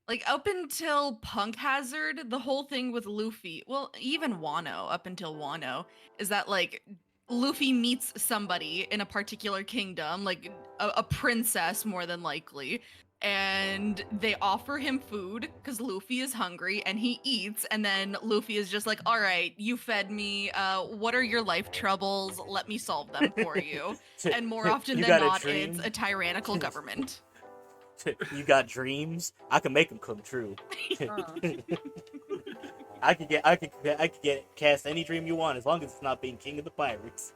like up until Punk Hazard, the whole thing with Luffy, well, even Wano up until Wano is that like Luffy meets somebody in a particular kingdom, like a princess more than likely, and they offer him food because Luffy is hungry and he eats, and then Luffy is just like, all right, you fed me, what are your life troubles? Let me solve them for you. And more often You than got a not, dream? it's a tyrannical government. You got dreams? I can make them come true. I could get cast any dream you want as long as it's not being king of the pirates.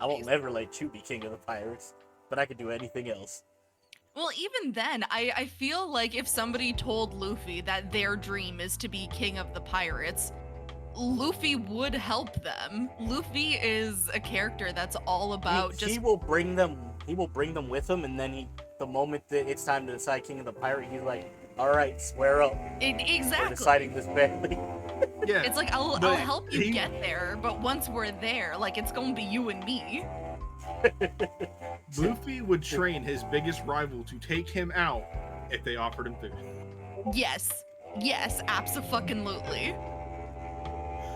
I won't ever let you be king of the pirates, but I could do anything else. Well, even then, I feel like if somebody told Luffy that their dream is to be king of the pirates, Luffy would help them. Luffy is a character that's all about He will bring them. He will bring them with him, and then the moment that it's time to decide king of the pirate, he's like, "All right, swear up. Exactly. We're deciding this badly." Yeah. It's like I'll but help you get there, but once we're there, like it's gonna be you and me. Luffy would train his biggest rival to take him out if they offered him food. Yes, abso-fucking-lutely.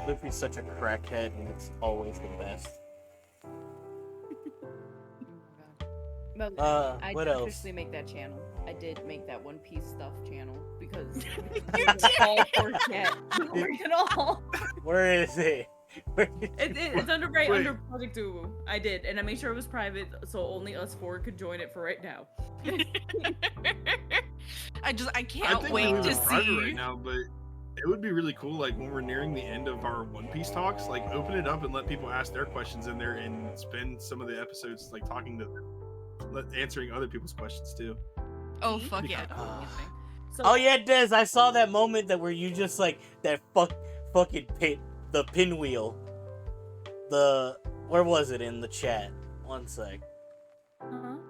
Luffy's such a crackhead, and it's always the best. But I what did else? officially make that channel. I did make that One Piece stuff channel because You did. all forget. Freaking all. Where is it? It's under Project UwU. I did, and I made sure it was private, so only us four could join it for right now. I I can't think wait we're to private see. right now, but it would be really cool, like when we're nearing the end of our One Piece talks, like open it up and let people ask their questions in there, and spend some of the episodes like talking to them, answering other people's questions too. Oh fuck yeah! So, Oh yeah, Des, I saw that moment that where you just like that fucking the pinwheel. Where was it in the chat? One sec.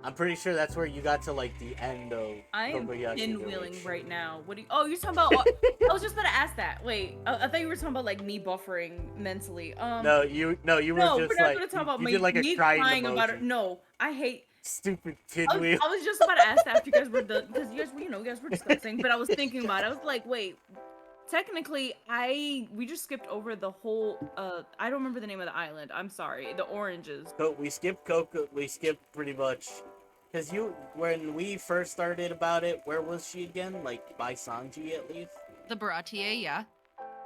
I'm pretty sure that's where you got to like the end of I am Kobayashi pinwheeling Village. right now. What do you? Oh, you're talking about? I was just about to ask that. Wait, I thought you were talking about like me buffering mentally. No, you were no, just we're not like gonna talk about you me, did like a me crying emoji. about it. No, I hate. Stupid I pinwheel. was just about to ask that after you guys were done, because you guys were discussing, but I was thinking about it. I was like, wait, technically, we just skipped over the whole, I don't remember the name of the island. I'm sorry. The oranges. So we skipped Coco. We skipped pretty much. Because when we first started about it, where was she again? Like, by Sanji, at least? The Baratier, yeah.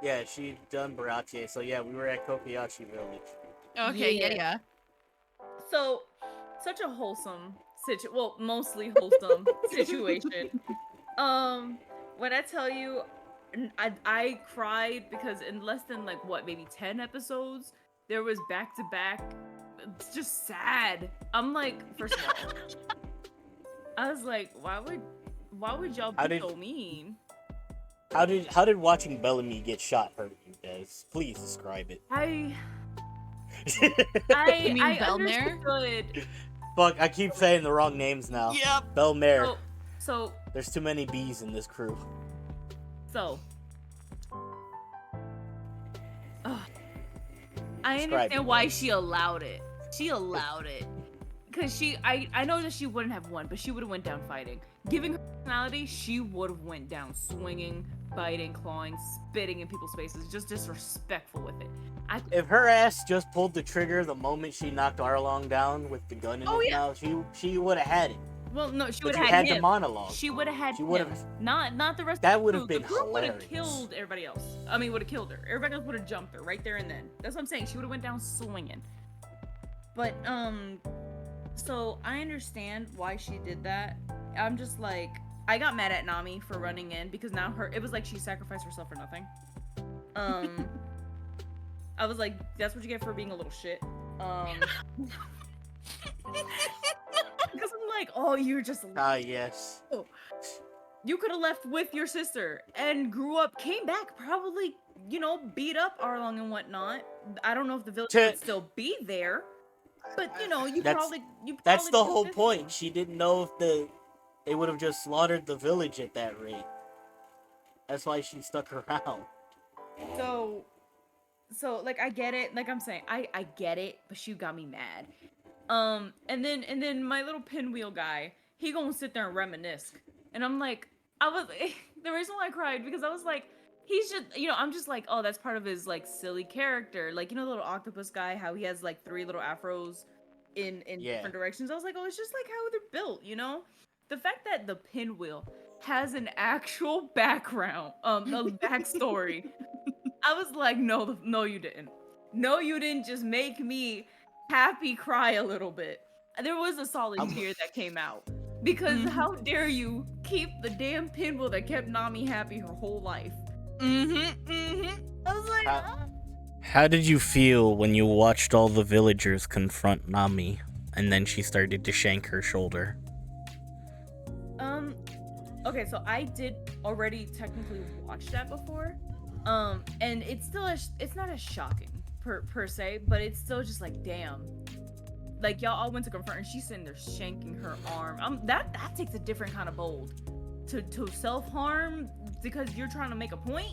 Yeah, she'd done Baratier, so yeah, we were at Kobayashi Village. Okay, yeah. So, such a wholesome well, mostly wholesome situation. When I tell you, I cried because in less than like what, maybe 10 episodes, there was back-to-back. It's just sad. I'm like, first of all, I was like, why would y'all be so mean? How did watching Bellamy get shot hurt you, Des? Please describe it. I You mean Belmare? understood. Fuck, I keep saying the wrong names now. Yep. Belmare. So There's too many B's in this crew. I understand why she allowed it. She allowed it. Because I know that she wouldn't have won, but she would have went down fighting. Giving her personality, she would have went down swinging, biting, clawing, spitting in people's faces, just disrespectful with it. If her ass just pulled the trigger the moment she knocked Arlong down with the gun in his mouth, she would have had it. Well, no, she But would have you had had him. the monologue. She would have had She him. would've- Not the rest That of the would have crew. been The group would have hilarious. killed everybody else. I mean, would have killed her. Everybody else would have jumped her right there and then. That's what I'm saying. She would have went down swinging. But, so I understand why she did that. I'm just like, I got mad at Nami for running in because now it was like she sacrificed herself for nothing. I was like, that's what you get for being a little shit. Because I'm like, oh, you're just. Yes. You could have left with your sister and grew up, came back, probably, beat up Arlong and whatnot. I don't know if the village would still be there, but you probably. That's the whole point. She didn't know if they would have just slaughtered the village at that rate. That's why she stuck around. So like I get it. Like I'm saying, I get it, but she got me mad. And then my little pinwheel guy, he gonna sit there and reminisce. And I'm like, the reason why I cried, because I was like, he's just, I'm just like, oh, that's part of his like silly character. Like, the little octopus guy, how he has like 3 little afros in different directions. I was like, oh, it's just like how they're built, The fact that the pinwheel has an actual background, a backstory. I was like, no, you didn't. No, you didn't just make me happy cry a little bit. There was a solid tear that came out. Because Mhm. how dare you keep the damn pinwheel that kept Nami happy her whole life? Mm-hmm. I was like, How did you feel when you watched all the villagers confront Nami, and then she started to shank her shoulder? Okay, so I did already technically watch that before, and it's still it's not as shocking per se, but it's still just like, damn, like y'all all went to confront, and she's sitting there shanking her arm. That takes a different kind of bold to self harm because you're trying to make a point.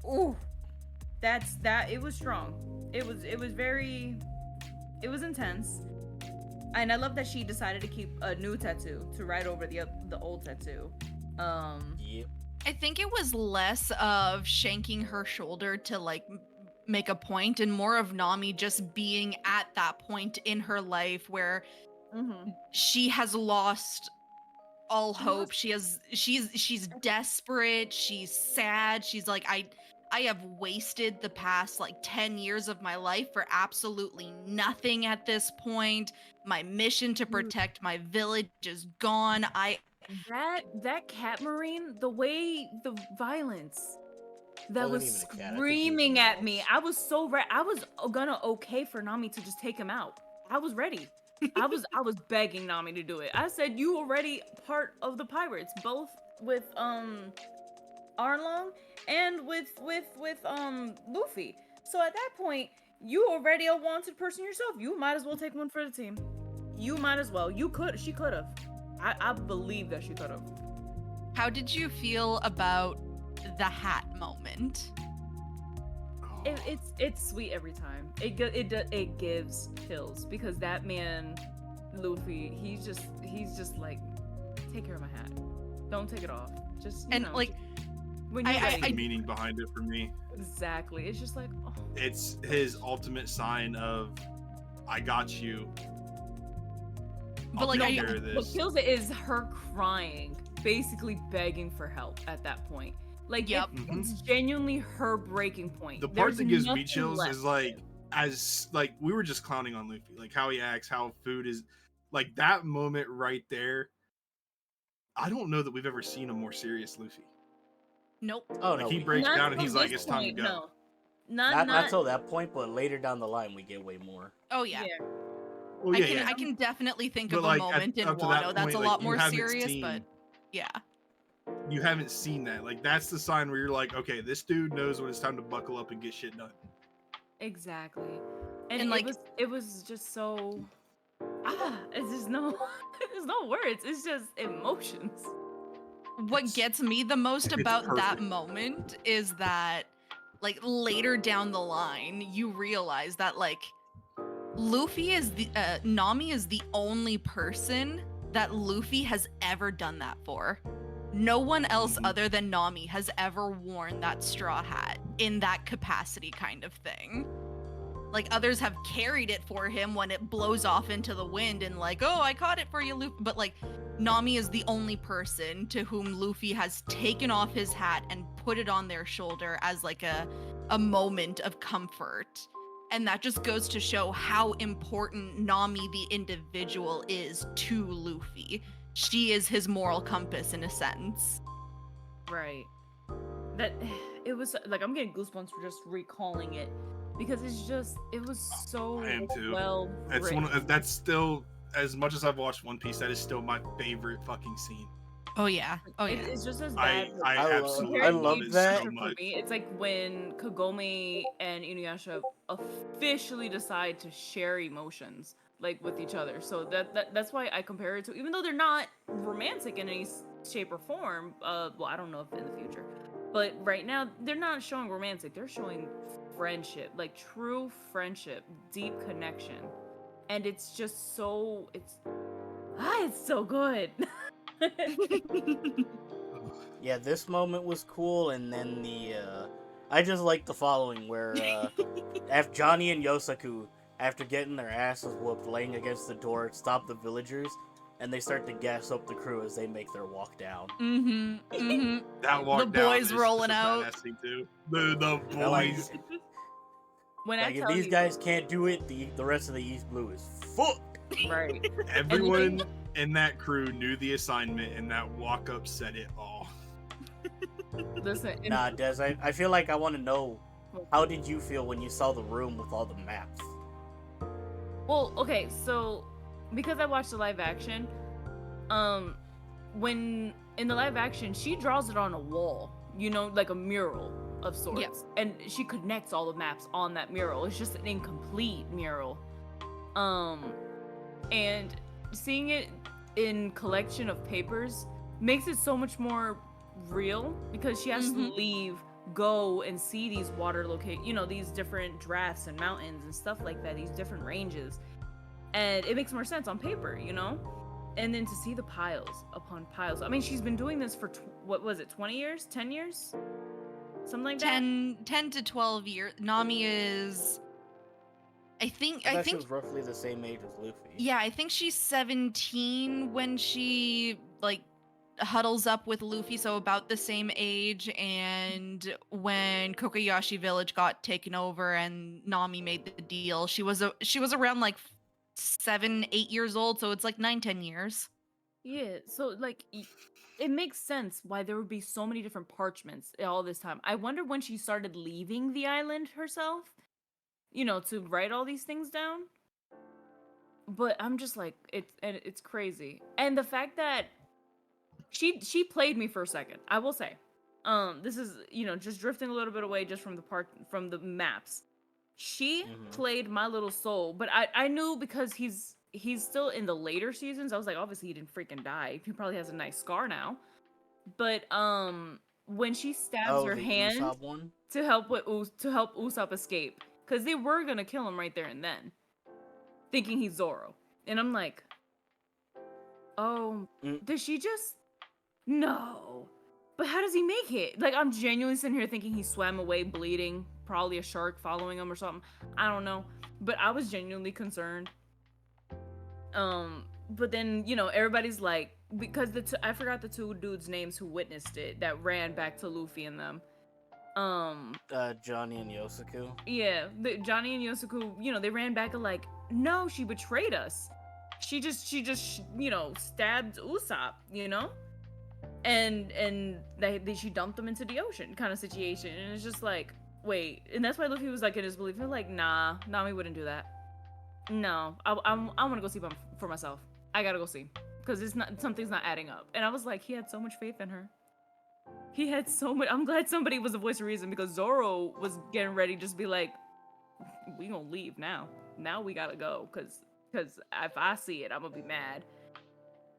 Ooh, that it was strong. It was intense. And I love that she decided to keep a new tattoo to write over the old tattoo. Yep. I think it was less of shanking her shoulder to like make a point and more of Nami just being at that point in her life where she has lost all hope. She's desperate, she's sad. She's like, I have wasted the past like 10 years of my life for absolutely nothing at this point. My mission to protect my village is gone. That cat marine, the way the violence that Wasn't was even a cat, I think he was screaming a at me. mouse. I was so I was gonna okay for Nami to just take him out. I was ready. I was begging Nami to do it. I said, you already part of the pirates, both with Arlong and with Luffy. So at that point, you already a wanted person yourself. You might as well take one for the team. You might as well. She could have. I believe that she could have. How did you feel about the hat moment? It's sweet every time. It gives chills because that man, Luffy, he's just like, take care of my hat. Don't take it off. Just you And know, like, when you're I- ready. The meaning behind it for me. Exactly. It's just like, oh. It's his ultimate sign of, I got you. But, I'll like, take I- care of What this. kills it is her crying, basically begging for help at that point. Like, Yep. it's genuinely her breaking point. The part There's that gives me nothing chills left. is like, as like we were just clowning on Luffy, like how he acts, how food is, like that moment right there. I don't know that we've ever seen a more serious Luffy. nope. Oh Like no, he we- breaks Not down and till he's like, this "It's time to point, go." No. not till that point, but later down the line we get way more. Oh yeah. Well, yeah, I can definitely think But, of a like, moment in up to that Wano that's point, a like, lot you more haven't serious, seen- but yeah. You haven't seen that. Like that's the sign where you're like, okay, this dude knows when it's time to buckle up and get shit done. Exactly. And, And, like- it was just so it's just no there's no words. It's just emotions. What It's- gets me the most it's about that perfect. moment is that like later down the line you realize that like Luffy is the Nami is the only person that Luffy has ever done that for. No one else Mhm. other than Nami has ever worn that straw hat in that capacity kind of thing. Like others have carried it for him when it blows off into the wind and like, oh, I caught it for you, Luffy. But like Nami is the only person to whom Luffy has taken off his hat and put it on their shoulder as like a moment of comfort. And that just goes to show how important Nami the individual is to Luffy. She is his moral compass in a sense. Right. That it was like I'm getting goosebumps for just recalling it because it was so I am too. well That's written. that's still, as much as I've watched One Piece, that is still my favorite fucking scene. Oh yeah. Oh yeah. It's just as I bad. I I love- absolutely I love love it that. so For much. me, it's like when Kagome and Inuyasha officially decide to share emotions like with each other. So that's why I compare it to, even though they're not romantic in any shape or form. Well, I don't know if in the future, but right now they're not showing romantic. They're showing friendship, like true friendship, deep connection, and it's just so it's so good. Yeah, this moment was cool, and then I just like the following where after Johnny and Yosaku, after getting their asses whooped, laying against the door, stop the villagers, and they start to gas up the crew as they make their walk down. Mm-hmm. Mm-hmm. That walk The down boys is rolling a out. badass thing, too. The I like- boys. When Like I if tell these you, guys can't do it, the rest of the East Blue is fucked. right? Everyone in that crew knew the assignment, and that walk up said it all. Listen, and- Nah, Des, I feel like I want to know, how did you feel when you saw the room with all the maps? Well, okay, so because I watched the live action, when in the live action she draws it on a wall, you know, like a mural of sorts, Yeah. and she connects all the maps on that mural. It's just an incomplete mural, and seeing it in collection of papers makes it so much more real because she has to leave, go and see these water these different drafts and mountains and stuff like that, these different ranges, and it makes more sense on paper, you know. And then to see the piles upon piles. I mean, she's been doing this for what was it, 20 years, 10 years, something like that. 10 to 12 years. Nami is, I think She was roughly the same age as Luffy. yeah, I think she's 17 when she like huddles up with Luffy, so about the same age. And when Kokoyashi Village got taken over and Nami made the deal, she was around like 7-8 years old, so it's like 9-10 years. Yeah, so like it makes sense why there would be so many different parchments all this time. I wonder when she started leaving the island herself, you know, to write all these things down. But I'm just like, it's crazy. And the fact that she played me for a second, I will say. This is, you know, just drifting a little bit away just from the maps. She played my little soul, but I knew because he's still in the later seasons. I was like, obviously he didn't freaking die. He probably has a nice scar now. But when she stabs her the hand Usopp one? to help Usopp escape, because they were gonna kill him right there and then, thinking he's Zoro, and I'm like, oh, did she just? No. But how does he make it? Like, I'm genuinely sitting here thinking he swam away bleeding, probably a shark following him or something. I don't know. But I was genuinely concerned. But then, you know, everybody's like, because I forgot the two dudes' names who witnessed it that ran back to Luffy and them. Johnny and Yosuke. Yeah, Johnny and Yosuke, you know, they ran back and like, no, she betrayed us. She just, you know, stabbed Usopp, you know? And she dumped him into the ocean kind of situation. And it's just like, wait. And that's why Luffy was like in his belief. He was like, nah, Nami wouldn't do that. No, I want to go see for myself. I gotta go see. Because something's not adding up. And I was like, he had so much faith in her. He had so much. I'm glad somebody was a voice of reason, because Zoro was getting ready to just be like, we gonna leave now. Now we gotta go. Because if I see it, I'm gonna be mad.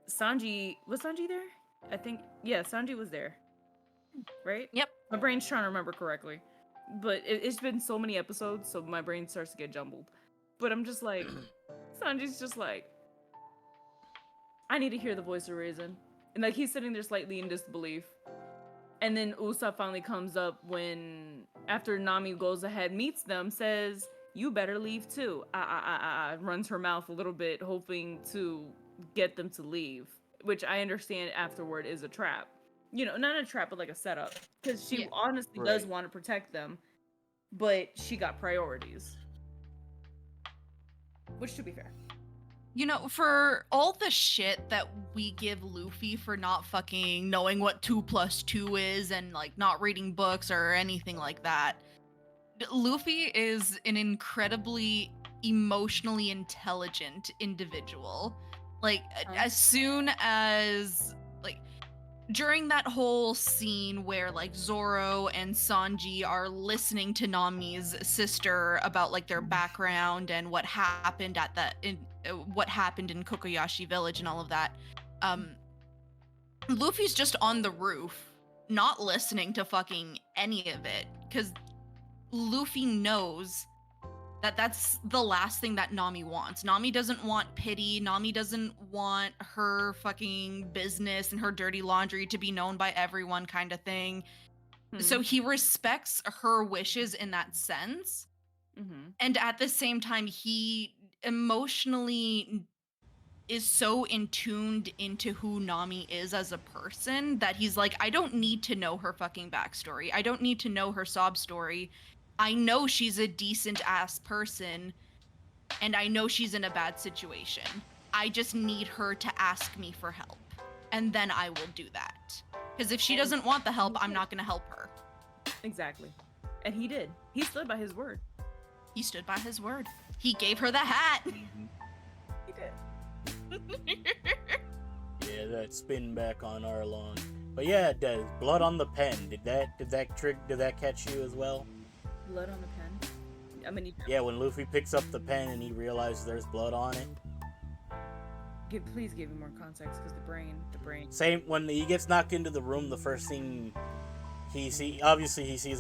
Was Sanji there? I think, yeah, Sanji was there, right? Yep. My brain's trying to remember correctly, but it's been so many episodes, so my brain starts to get jumbled. But I'm just like, Sanji's just like, I need to hear the voice of reason. And like, he's sitting there slightly in disbelief. And then Usopp finally comes up when, after Nami goes ahead, meets them, says, you better leave too. Runs her mouth a little bit, hoping to get them to leave. Which I understand afterward is a trap. You know, not a trap, but like a setup. Because she honestly does want to protect them. But she got priorities. Which, to be fair. You know, for all the shit that we give Luffy for not fucking knowing what 2 + 2 is and like not reading books or anything like that, Luffy is an incredibly emotionally intelligent individual. Like, as soon as, like, during that whole scene where, like, Zoro and Sanji are listening to Nami's sister about, like, their background and what happened what happened in Kokoyashi Village and all of that, Luffy's just on the roof, not listening to fucking any of it, because Luffy knows that that's the last thing that Nami wants. Nami doesn't want pity. Nami doesn't want her fucking business and her dirty laundry to be known by everyone, kind of thing. So he respects her wishes in that sense. And at the same time, he emotionally is so tuned into who Nami is as a person that he's like, I don't need to know her fucking backstory. I don't need to know her sob story. I know she's a decent ass person, and I know she's in a bad situation. I just need her to ask me for help. And then I will do that. Because if she doesn't want the help, I'm not going to help her. Exactly. And he did. He stood by his word. He stood by his word. He gave her the hat. He did. Yeah, that spin back on Arlong. But yeah, it does. Blood on the pen. Did that catch you as well? Blood on the pen. I mean, Yeah, when Luffy picks up the pen and he realizes there's blood on it. please give me more context, because the brain. Same when he gets knocked into the room, the first thing he sees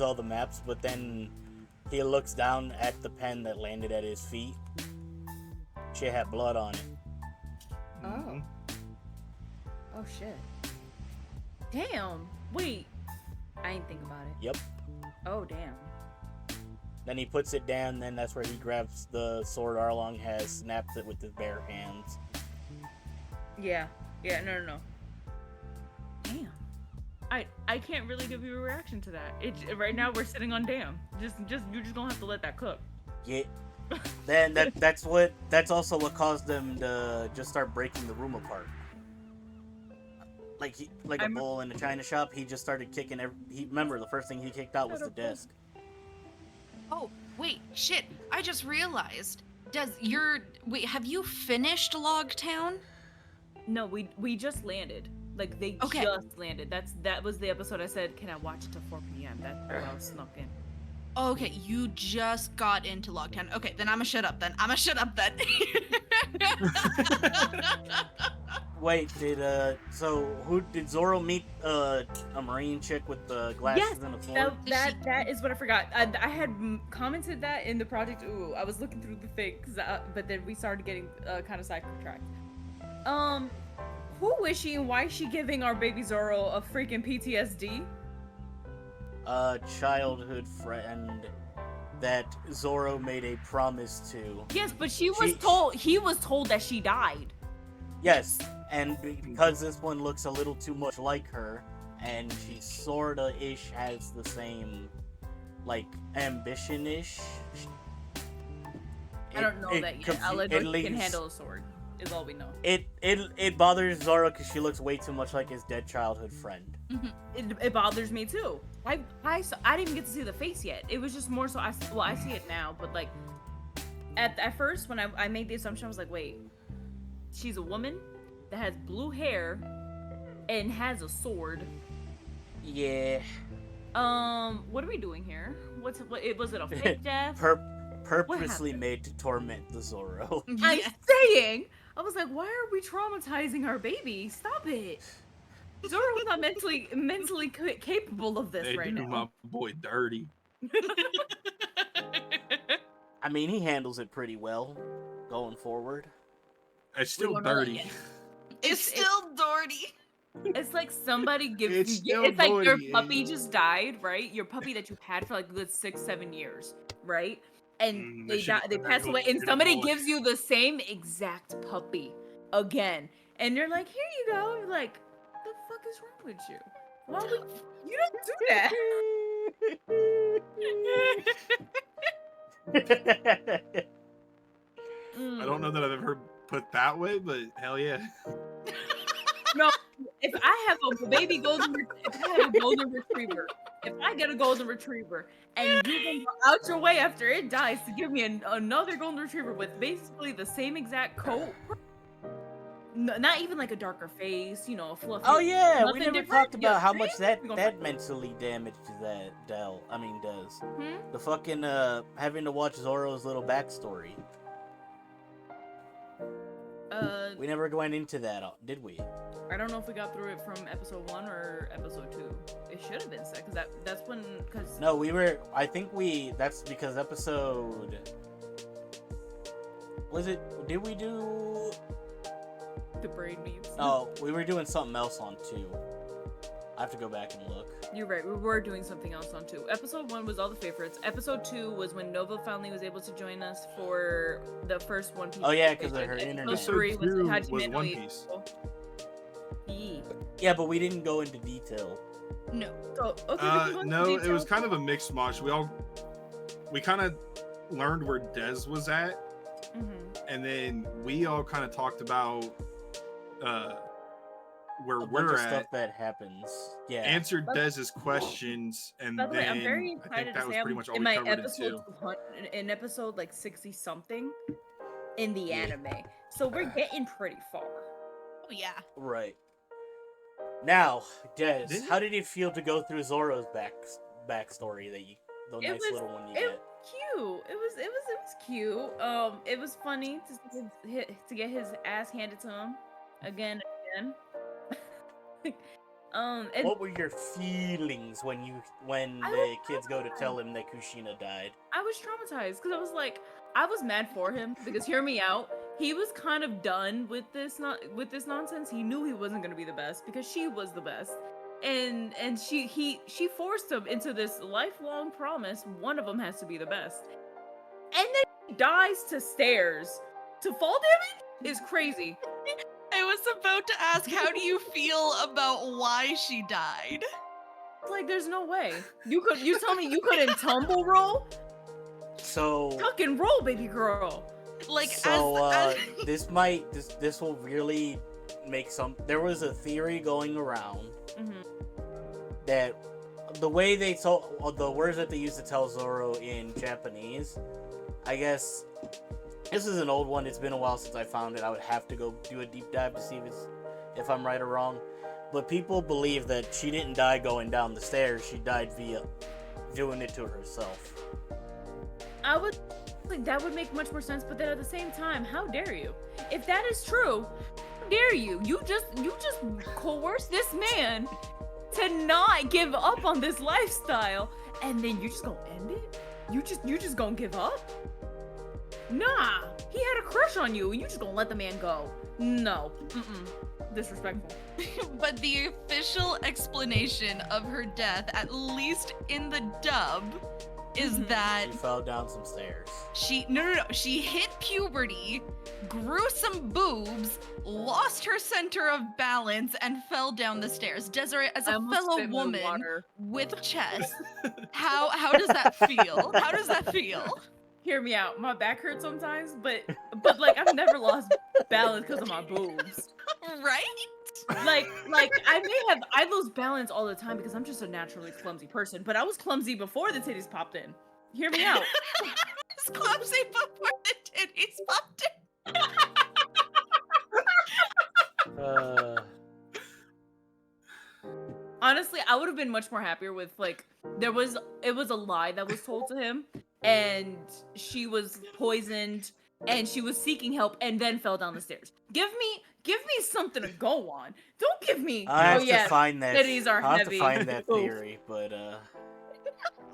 all the maps, but then he looks down at the pen that landed at his feet. She had blood on it. Oh. Oh shit. Damn. Wait. I ain't think about it. Yep. Oh damn. Then he puts it down, then that's where he grabs the sword Arlong has, snaps it with his bare hands. Yeah. Yeah. No. Damn. I can't really give you a reaction to that. Right now we're sitting on damn. You're just gonna have to let that cook. Yeah. Then that's also what caused them to just start breaking the room apart. Like a bull in a china shop, he just started kicking remember the first thing he kicked out was the desk. Oh, wait, shit. I just realized. Have you finished Logtown? No, we just landed. Like they Okay. just landed. That was the episode I said, can I watch it till 4 p.m. That's where I was snuck in. Okay, you just got into Logtown. Okay, then I'ma shut up then. Wait, who did Zoro meet a marine chick with the glasses and a sword? That is what I forgot. I had commented that in the project. Ooh, I was looking through the things, but then we started getting kind of sidetracked. Who is she and why is she giving our baby Zoro a freaking PTSD? A childhood friend that Zoro made a promise to. Yes, but he was told that she died. Yes, and because this one looks a little too much like her, and she sorta-ish has the same, like, ambition-ish. I don't know that yet. I'll let her can handle a sword, is all we know. It bothers Zoro because she looks way too much like his dead childhood friend. Mm-hmm. It bothers me too. I didn't even get to see the face yet. It was just more so I see it now, but like at first when I made the assumption, I was like, wait, she's a woman that has blue hair and has a sword. Yeah. What are we doing here? Was it a fake death? Purposely made to torment the Zoro. I'm saying, I was like, why are we traumatizing our baby? Stop it. Zoro's not mentally capable of this right now. My boy dirty. I mean, he handles it pretty well going forward. It's still dirty. It's still dirty. It's like somebody gives It's it's like your dirty. puppy just died, right? Your puppy that you've had for like a good 6-7 years, right? And they pass away, and somebody gives you the same exact puppy again, and you're like, here you go. You're like, the fuck is wrong with you? Why would you don't do that? I don't know that I've ever put that way, but hell yeah. No, if I have a baby golden retriever, if I get a golden retriever, and you can go out your way after it dies to give me another golden retriever with basically the same exact coat, not even like a darker face, a fluffy. Oh yeah, we nothing never different, talked about how much we gonna that fight. mentally damages does. Hmm? The fucking having to watch Zoro's little backstory. We never went into that, did we? I don't know if we got through it from episode 1 or episode 2. It should have been set, because that's when, because... No, that's because episode... did we do... The brain memes. Oh, we were doing something else on 2. I have to go back and look. You're right, we were doing something else on 2. Episode 1 was all the favorites. Episode 2 was when Nova finally was able to join us for the first One Piece. Oh yeah, because of her Episode internet. 3 was Episode 2 Hajime was no One Ippo. Piece. Yeah, but we didn't go into detail. No. So, okay, we can go into No, it was details. kind of a mixed mosh. We kind of learned where Dez was at, and then we all kind of talked about where A bunch we're of at, stuff that happens. Yeah. answered Dez's questions, and By the way, then I'm very I think excited that to was say pretty I'm much all in we my covered in episode 2. in episode like 60 something in the Yeah. anime. So we're getting pretty far. Oh yeah. Right. Now, Des, Didn't- how did it feel to go through Zoro's backstory the It nice was- little one you It get? was cute. It was cute. It was funny to get his ass handed to him again and again. And What were your feelings when I the was kids go to tell him that Kushina died? I was traumatized because I was like, I was mad for him because hear me out. He was kind of done with this nonsense. He knew he wasn't gonna be the best because she was the best, and she forced him into this lifelong promise. One of them has to be the best, and then he dies to stairs to fall damage is crazy. I was about to ask, how do you feel about why she died? It's like there's no way you tell me you couldn't tumble roll, So, tuck and roll, baby girl. Like, so this will really make some. There was a theory going around that the way they told the words that they used to tell Zoro in Japanese, I guess this is an old one. It's been a while since I found it. I would have to go do a deep dive to see if I'm right or wrong. But people believe that she didn't die going down the stairs. She died via doing it to herself. I would think that would make much more sense, but then at the same time, how dare you? If that is true, how dare you? You just coerce this man to not give up on this lifestyle, and then you're just gonna end it? You just gonna give up? Nah, he had a crush on you, and you just gonna let the man go? No, disrespectful. but the official explanation of her death, at least in the dub, is that She fell down some stairs. she hit puberty, grew some boobs, lost her center of balance, and fell down the stairs. Desiree, as I a almost fellow spit my woman water. with chest, how does that feel? How does that feel? Hear me out. My back hurts sometimes, but like I've never lost balance because of my boobs. Right? Like I lose balance all the time because I'm just a naturally clumsy person. But I was clumsy before the titties popped in. Hear me out. It's clumsy before the titties popped in. Honestly, I would have been much more happier with like it was a lie that was told to him, and she was poisoned, and she was seeking help, and then fell down the stairs. Give me something to go on. Don't give me. I have oh yeah, to find that. titties are I have heavy. to find that Oof. theory, but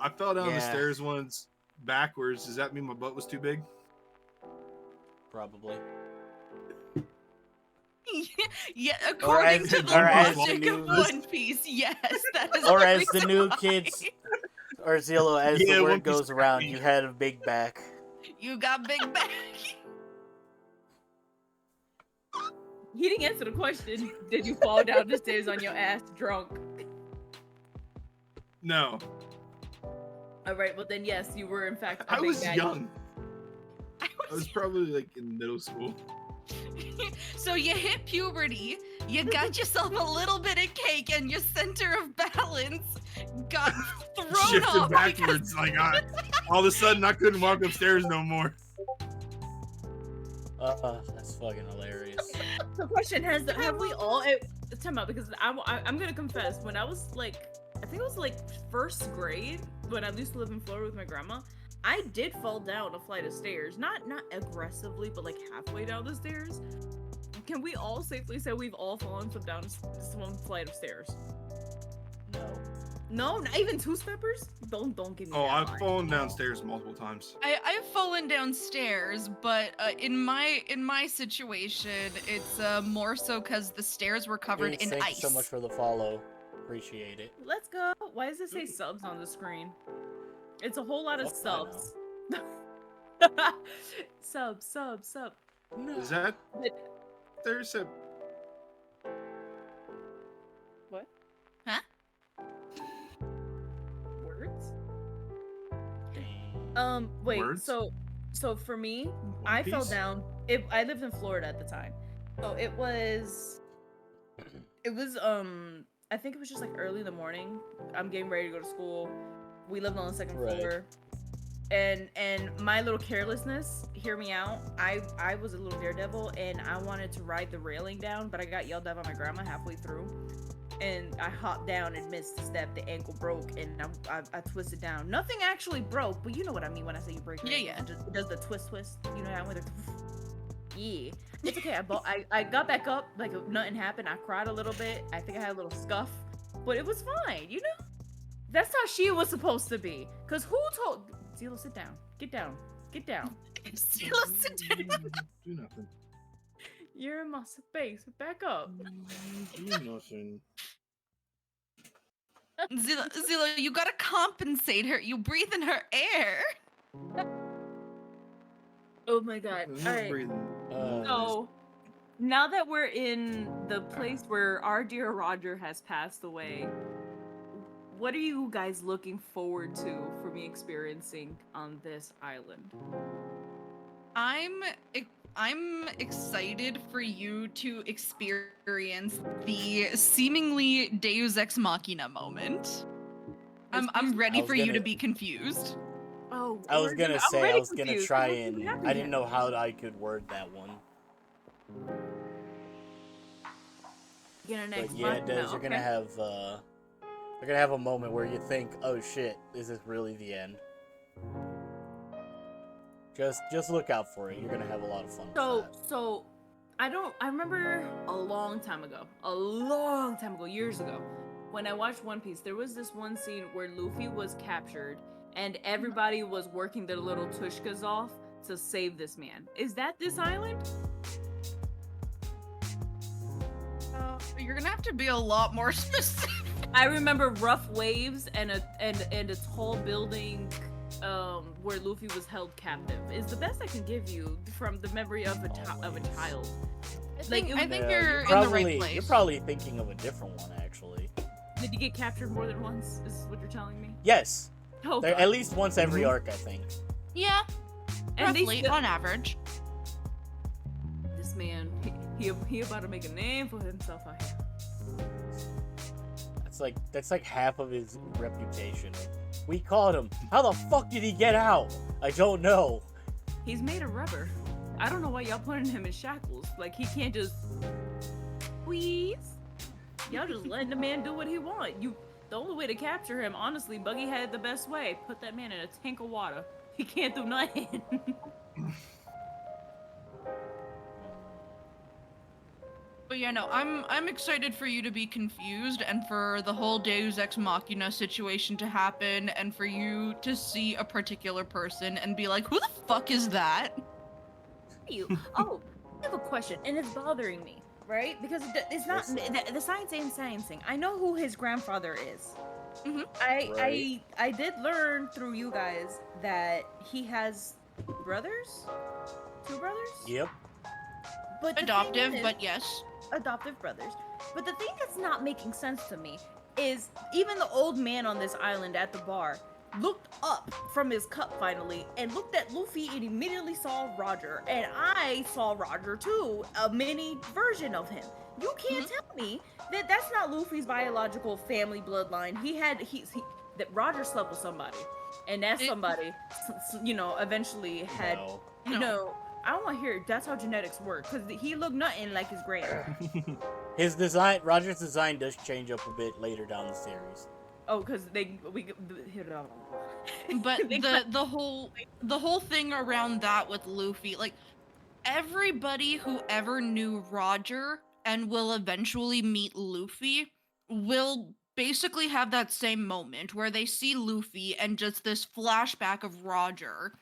I fell down the Yeah. stairs once backwards. Does that mean my butt was too big? probably. Yeah, according as- to the or as logic the of new- One Piece, yes, that is Or the as the reason new why. kids, or Xelo, as Yeah, the One word Piece goes around, you had a big back. You got big back. He didn't answer the question. Did you fall down the stairs on your ass drunk? No, All right, well then yes, you were in fact. a I big was baddie. young. I was probably like in middle school. So you hit puberty, you got yourself a little bit of cake, and your center of balance got thrown Shifted off. backwards. Like all of a sudden, I couldn't walk upstairs no more. That's fucking hilarious. The question have we all? Time out, because I'm gonna confess. When I was like, I think it was like first grade when I used to live in Florida with my grandma. I did fall down a flight of stairs, not aggressively, but like halfway down the stairs. Can we all safely say we've all fallen down some flight of stairs? No. No, not even two-steppers. Don't give me. Oh, that I've line. fallen downstairs multiple times. I've fallen downstairs, but in my situation, it's more so because the stairs were covered Thanks, in thank ice. you so much for the follow. Appreciate it. Let's go. Why does it say subs on the screen? It's a whole lot of Oh, I subs. sub. No. Is that? There's a. What? Huh? Words? Dang. Wait. Words? So for me, One I fell Piece? down. I lived in Florida at the time, so it was I think it was just like early in the morning. I'm getting ready to go to school. We lived on the second Right. floor, and my little carelessness, hear me out. I was a little daredevil, and I wanted to ride the railing down, but I got yelled at by my grandma halfway through, and I hopped down and missed a step. The ankle broke, and I twisted down. Nothing actually broke, but you know what I mean when I say you break your Yeah, ankle. It does the twist. You know how with it. Yeah, it's okay. I got back up like nothing happened. I cried a little bit. I think I had a little scuff, but it was fine. You know, that's how she was supposed to be. Cause who told Xelo, sit down, get down, get down. Xelo, sit down. Do nothing. You're in my space. Back up. Do nothing. Zilla, you gotta compensate her. You breathe in her air. Oh my god. Who's All right. breathing? So now that we're in the place where our dear Roger has passed away, what are you guys looking forward to for me experiencing on this island? I'm excited for you to experience the seemingly Deus Ex Machina moment. I'm ready for you to be confused. Oh, I was gonna say, I was gonna confused. try What's gonna and happen I didn't here? know how I could word that one. Get an But ex yeah, machina, Des, you're gonna have a moment where you think, oh shit, is this really the end? Just look out for it. You're gonna have a lot of fun with that. So I remember a long time ago, years ago, when I watched One Piece, there was this one scene where Luffy was captured and everybody was working their little tushkas off to save this man. Is that this island? You're gonna have to be a lot more specific. I remember rough waves and a tall building where Luffy was held captive. Is the best I can give you from the memory of a child. I think No, you're in the right place. You're probably thinking of a different one, actually. Did you get captured more than once? Is what you're telling me? Yes, Oh, there, God. at least once every arc, I think. Yeah, And they roughly still- on average. This man, he about to make a name for himself out here. That's like half of his reputation. We caught him. How the fuck did he get out? I don't know. He's made of rubber. I don't know why y'all putting him in shackles. Like he can't just squeeze. Y'all just letting the man do what he want. The only way to capture him, honestly, Buggy had the best way. Put that man in a tank of water. He can't do nothing. But yeah, no, I'm excited for you to be confused and for the whole Deus Ex Machina situation to happen and for you to see a particular person and be like, who the fuck is that? Oh, I have a question, and it's bothering me, right? Because it's not the science ain't sciencing. I know who his grandfather is. Mhm. Right. I did learn through you guys that he has brothers, 2 brothers. Yep. But the thing Adoptive, is- but yes. adoptive brothers. But the thing that's not making sense to me is even the old man on this island at the bar looked up from his cup finally and looked at Luffy and immediately saw Roger. And I saw Roger too, a mini version of him. You can't tell me that that's not Luffy's biological family bloodline. That Roger slept with somebody. And that somebody, eventually had, No. I don't want to hear it. That's how genetics work. Because he looked nothing like his grand. Roger's design does change up a bit later down the series. Oh, because But the whole thing around that with Luffy, like everybody who ever knew Roger and will eventually meet Luffy will basically have that same moment where they see Luffy and just this flashback of Roger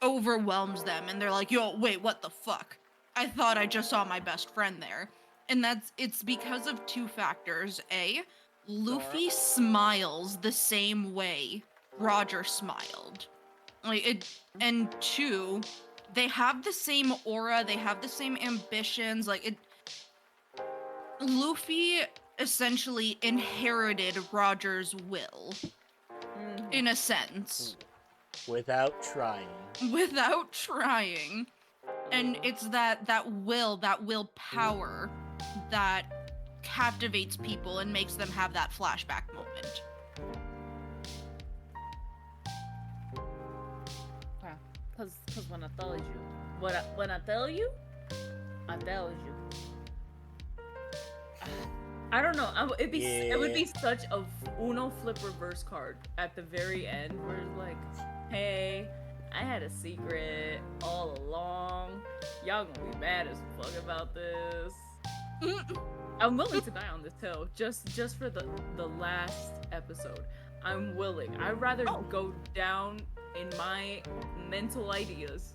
overwhelms them and they're like, yo, wait, what the fuck? I thought I just saw my best friend there. And it's because of 2 factors. A, Luffy smiles the same way Roger smiled. And 2, they have the same aura, they have the same ambitions. Luffy essentially inherited Roger's will, in a sense. Without trying. without trying. And it's that willpower that captivates people and makes them have that flashback moment. Cause when I tell you, when I tell you, I tell you. I don't know. It would be such a Uno flip reverse card at the very end where it's like, hey, I had a secret all along. Y'all gonna be mad as fuck about this. I'm willing to die on this hill just for the last episode. I'm willing. I'd rather go down in my mental ideas.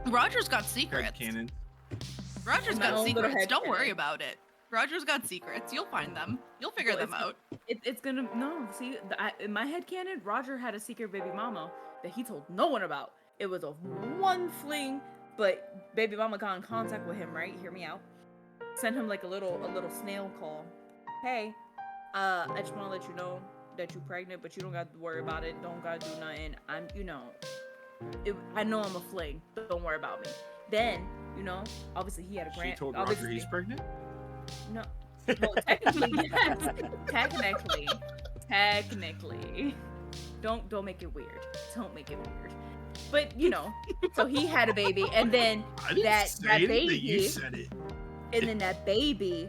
Roger's got secrets. Cannon. Roger's My got own little secrets. Don't worry headcanon. about it. Roger's got secrets. You'll find them. You'll figure them out. It's gonna see. In my headcanon, Roger had a secret baby mama that he told no one about. It was a one fling, but baby mama got in contact with him. Right? Hear me out. Sent him like a little snail call. Hey, I just want to let you know that you're pregnant, but you don't got to worry about it. Don't gotta do nothing. I know I'm a fling. Don't worry about me. Then, obviously he had a grant. She told Roger he's pregnant? No. Well, technically, yes. Technically. Don't make it weird. Don't make it weird. But, so he had a baby, and then I didn't that say baby, that, you said it. and then that baby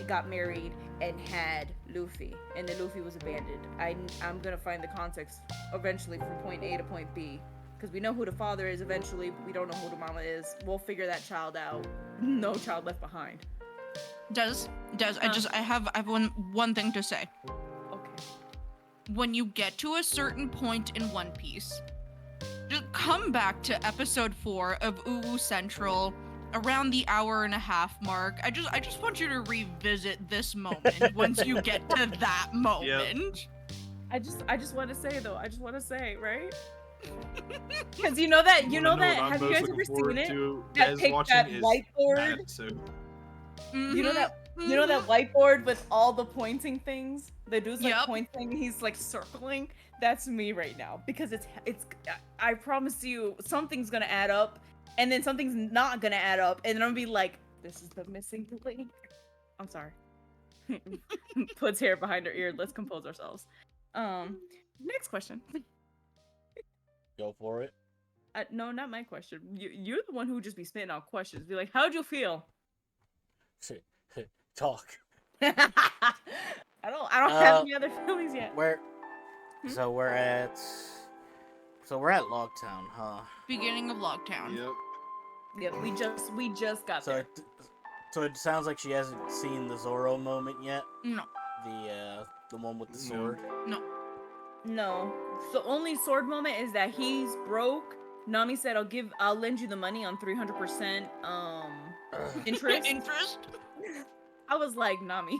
got married and had Luffy, and then Luffy was abandoned. I'm gonna find the context eventually from point A to point B, because we know who the father is eventually, but we don't know who the mama is. We'll figure that child out. No child left behind. I have one thing to say. Okay. When you get to a certain point in One Piece, just come back to episode 4 of UwU Central around the hour and a half mark. I just want you to revisit this moment once you get to that moment. I just want to say though. Right? Because you know that. Have you guys ever seen it? That whiteboard. You know that whiteboard with all the pointing things? The dude's like pointing, he's like circling. That's me right now, because it's I promise you something's gonna add up, and then something's not gonna add up, and then I'm gonna be like, this is the missing link. I'm sorry. Puts hair behind her ear. Let's compose ourselves. Next question. Go for it. No, not my question. You're the one who just be spitting out questions. Be like, how'd you feel? Talk. I don't have any other feelings yet. So we're at Logtown, huh? Beginning of Logtown. Yep. Yeah, we just got there. So it sounds like she hasn't seen the Zoro moment yet. No. The one with the sword. No. The only sword moment is that he's broke. Nami said, I'll lend you the money on 300% interest. Interest? I was like, Nami,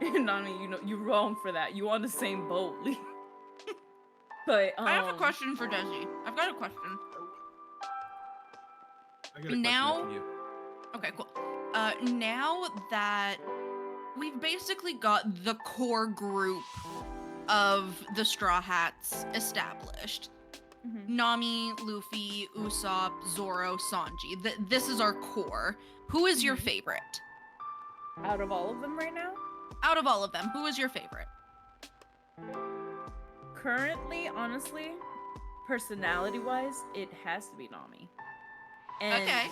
you're wrong for that. You on the same boat. But I have a question for Desi. I've got a question. I got a question Now, for you. okay, cool. Now that we've basically got the core group of the Straw Hats established, Nami, Luffy, Usopp, Zoro, Sanji. This is our core. Who is your favorite? Out of all of them right now? Out of all of them, who is your favorite? Currently, honestly, personality-wise, it has to be Nami. And Okay.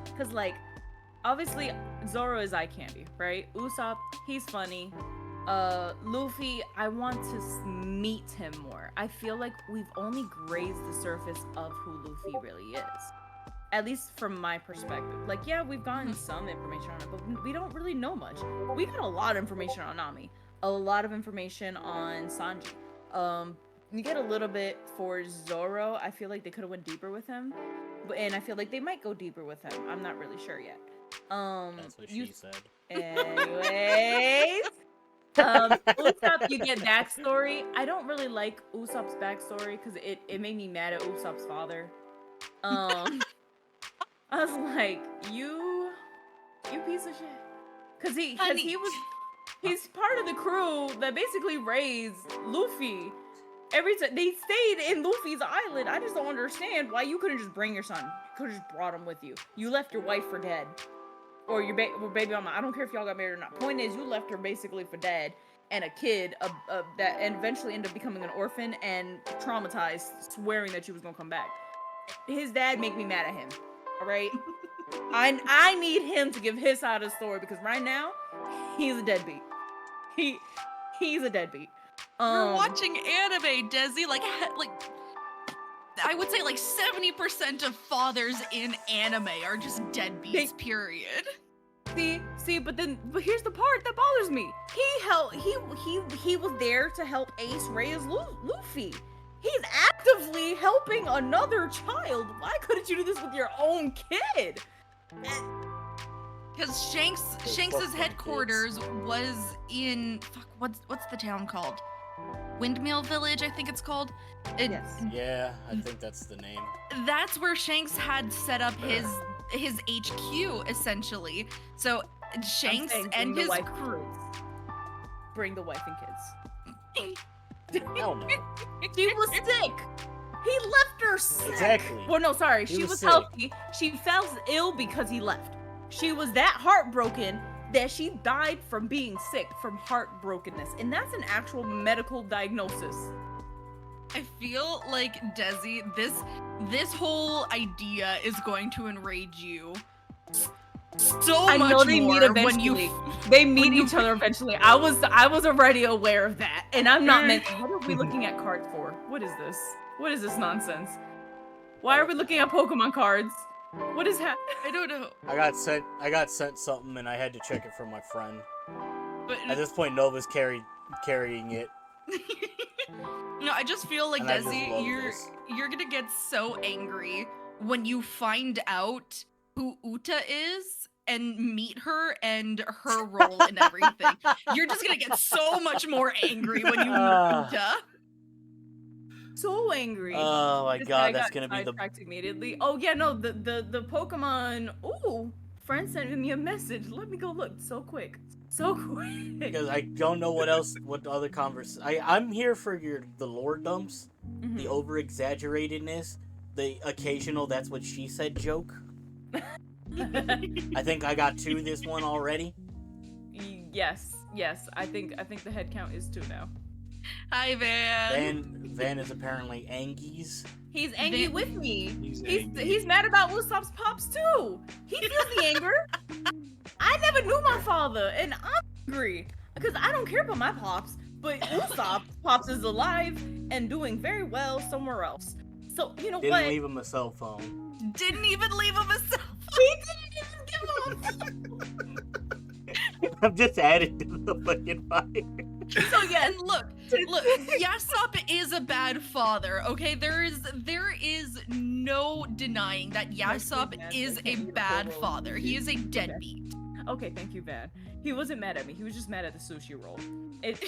Because, obviously, Zoro is eye candy, right? Usopp, he's funny. Luffy, I want to meet him more. I feel like we've only grazed the surface of who Luffy really is. At least from my perspective. We've gotten some information on it, but we don't really know much. We got a lot of information on Nami. A lot of information on Sanji. You get a little bit for Zoro. I feel like they could have went deeper with him. And I feel like they might go deeper with him. I'm not really sure yet. That's what she said. Anyways. Usopp, you get backstory. I don't really like Usopp's backstory because it made me mad at Usopp's father. I was like, you piece of shit. Cause he's part of the crew that basically raised Luffy. Every time they stayed in Luffy's island, I just don't understand why you couldn't just bring your son. You could have just brought him with you. You left your wife for dead, or your baby mama. I don't care if y'all got married or not. Point is, you left her basically for dead, and a kid that and eventually ended up becoming an orphan and traumatized, swearing that she was gonna come back. His dad make me mad at him. All right, I need him to give his side of the story because right now he's a deadbeat. He's a deadbeat. You're watching anime, Desi. Like I would say like 70% of fathers in anime are just deadbeats. Period. See, but here's the part that bothers me. He was there to help Ace raise Luffy. He's actively helping another child. Why couldn't you do this with your own kid? Because Shanks's headquarters was in what's the town called? Windmill Village, I think it's called. Yes. Yeah, I think that's the name. That's where Shanks had set up his HQ essentially. So Shanks and his crew. Bring the wife and kids. Hell no. She was sick. He left her sick. Exactly. Well, no, sorry. She was sick. healthy. She fell ill because he left. She was that heartbroken that she died from being sick from heartbrokenness. And that's an actual medical diagnosis. I feel like, Desi, this whole idea is going to enrage you so I much know they more meet eventually. They meet each other eventually. I was already aware of that. And I'm not meant to. What are we looking at cards for? What is this? What is this nonsense? Why are we looking at Pokemon cards? What is happening? I don't know. I got sent something and I had to check it from my friend. But At this point, Nova's carrying it. no, I just feel like, And I just Desi, love this. you're gonna get so angry when you find out who Uta is and meet her and her role and everything. You're just gonna get so much more angry when you meet Uta. So angry. Oh my This god, guy that's got gonna be the sidetracked immediately. Oh yeah, no, the Pokemon. Ooh, friend sent me a message. Let me go look. So quick. because I don't know what other I'm here for the lore dumps, Mhm. the over exaggeratedness, the occasional "that's what she said" joke. I think I got 2 this one already. Yes. I think the head count is 2 now. Hi, Van. Van is apparently Angies. He's angry Van- with me. angry. He's mad about Usopp's pops too. He feels the anger. I never knew my father, and I'm angry because I don't care about my pops. But Usopp's pops is alive and doing very well somewhere else. So you know Didn't what? leave him a cell phone. Didn't even leave him a cell He didn't even give him a I'm just adding to the fucking fire. So yeah, and look, Yasopp is a bad father. Okay, there is no denying that Yasopp is a bad father. He is a deadbeat. Okay, thank you, Van. He wasn't mad at me. He was just mad at the sushi roll. It's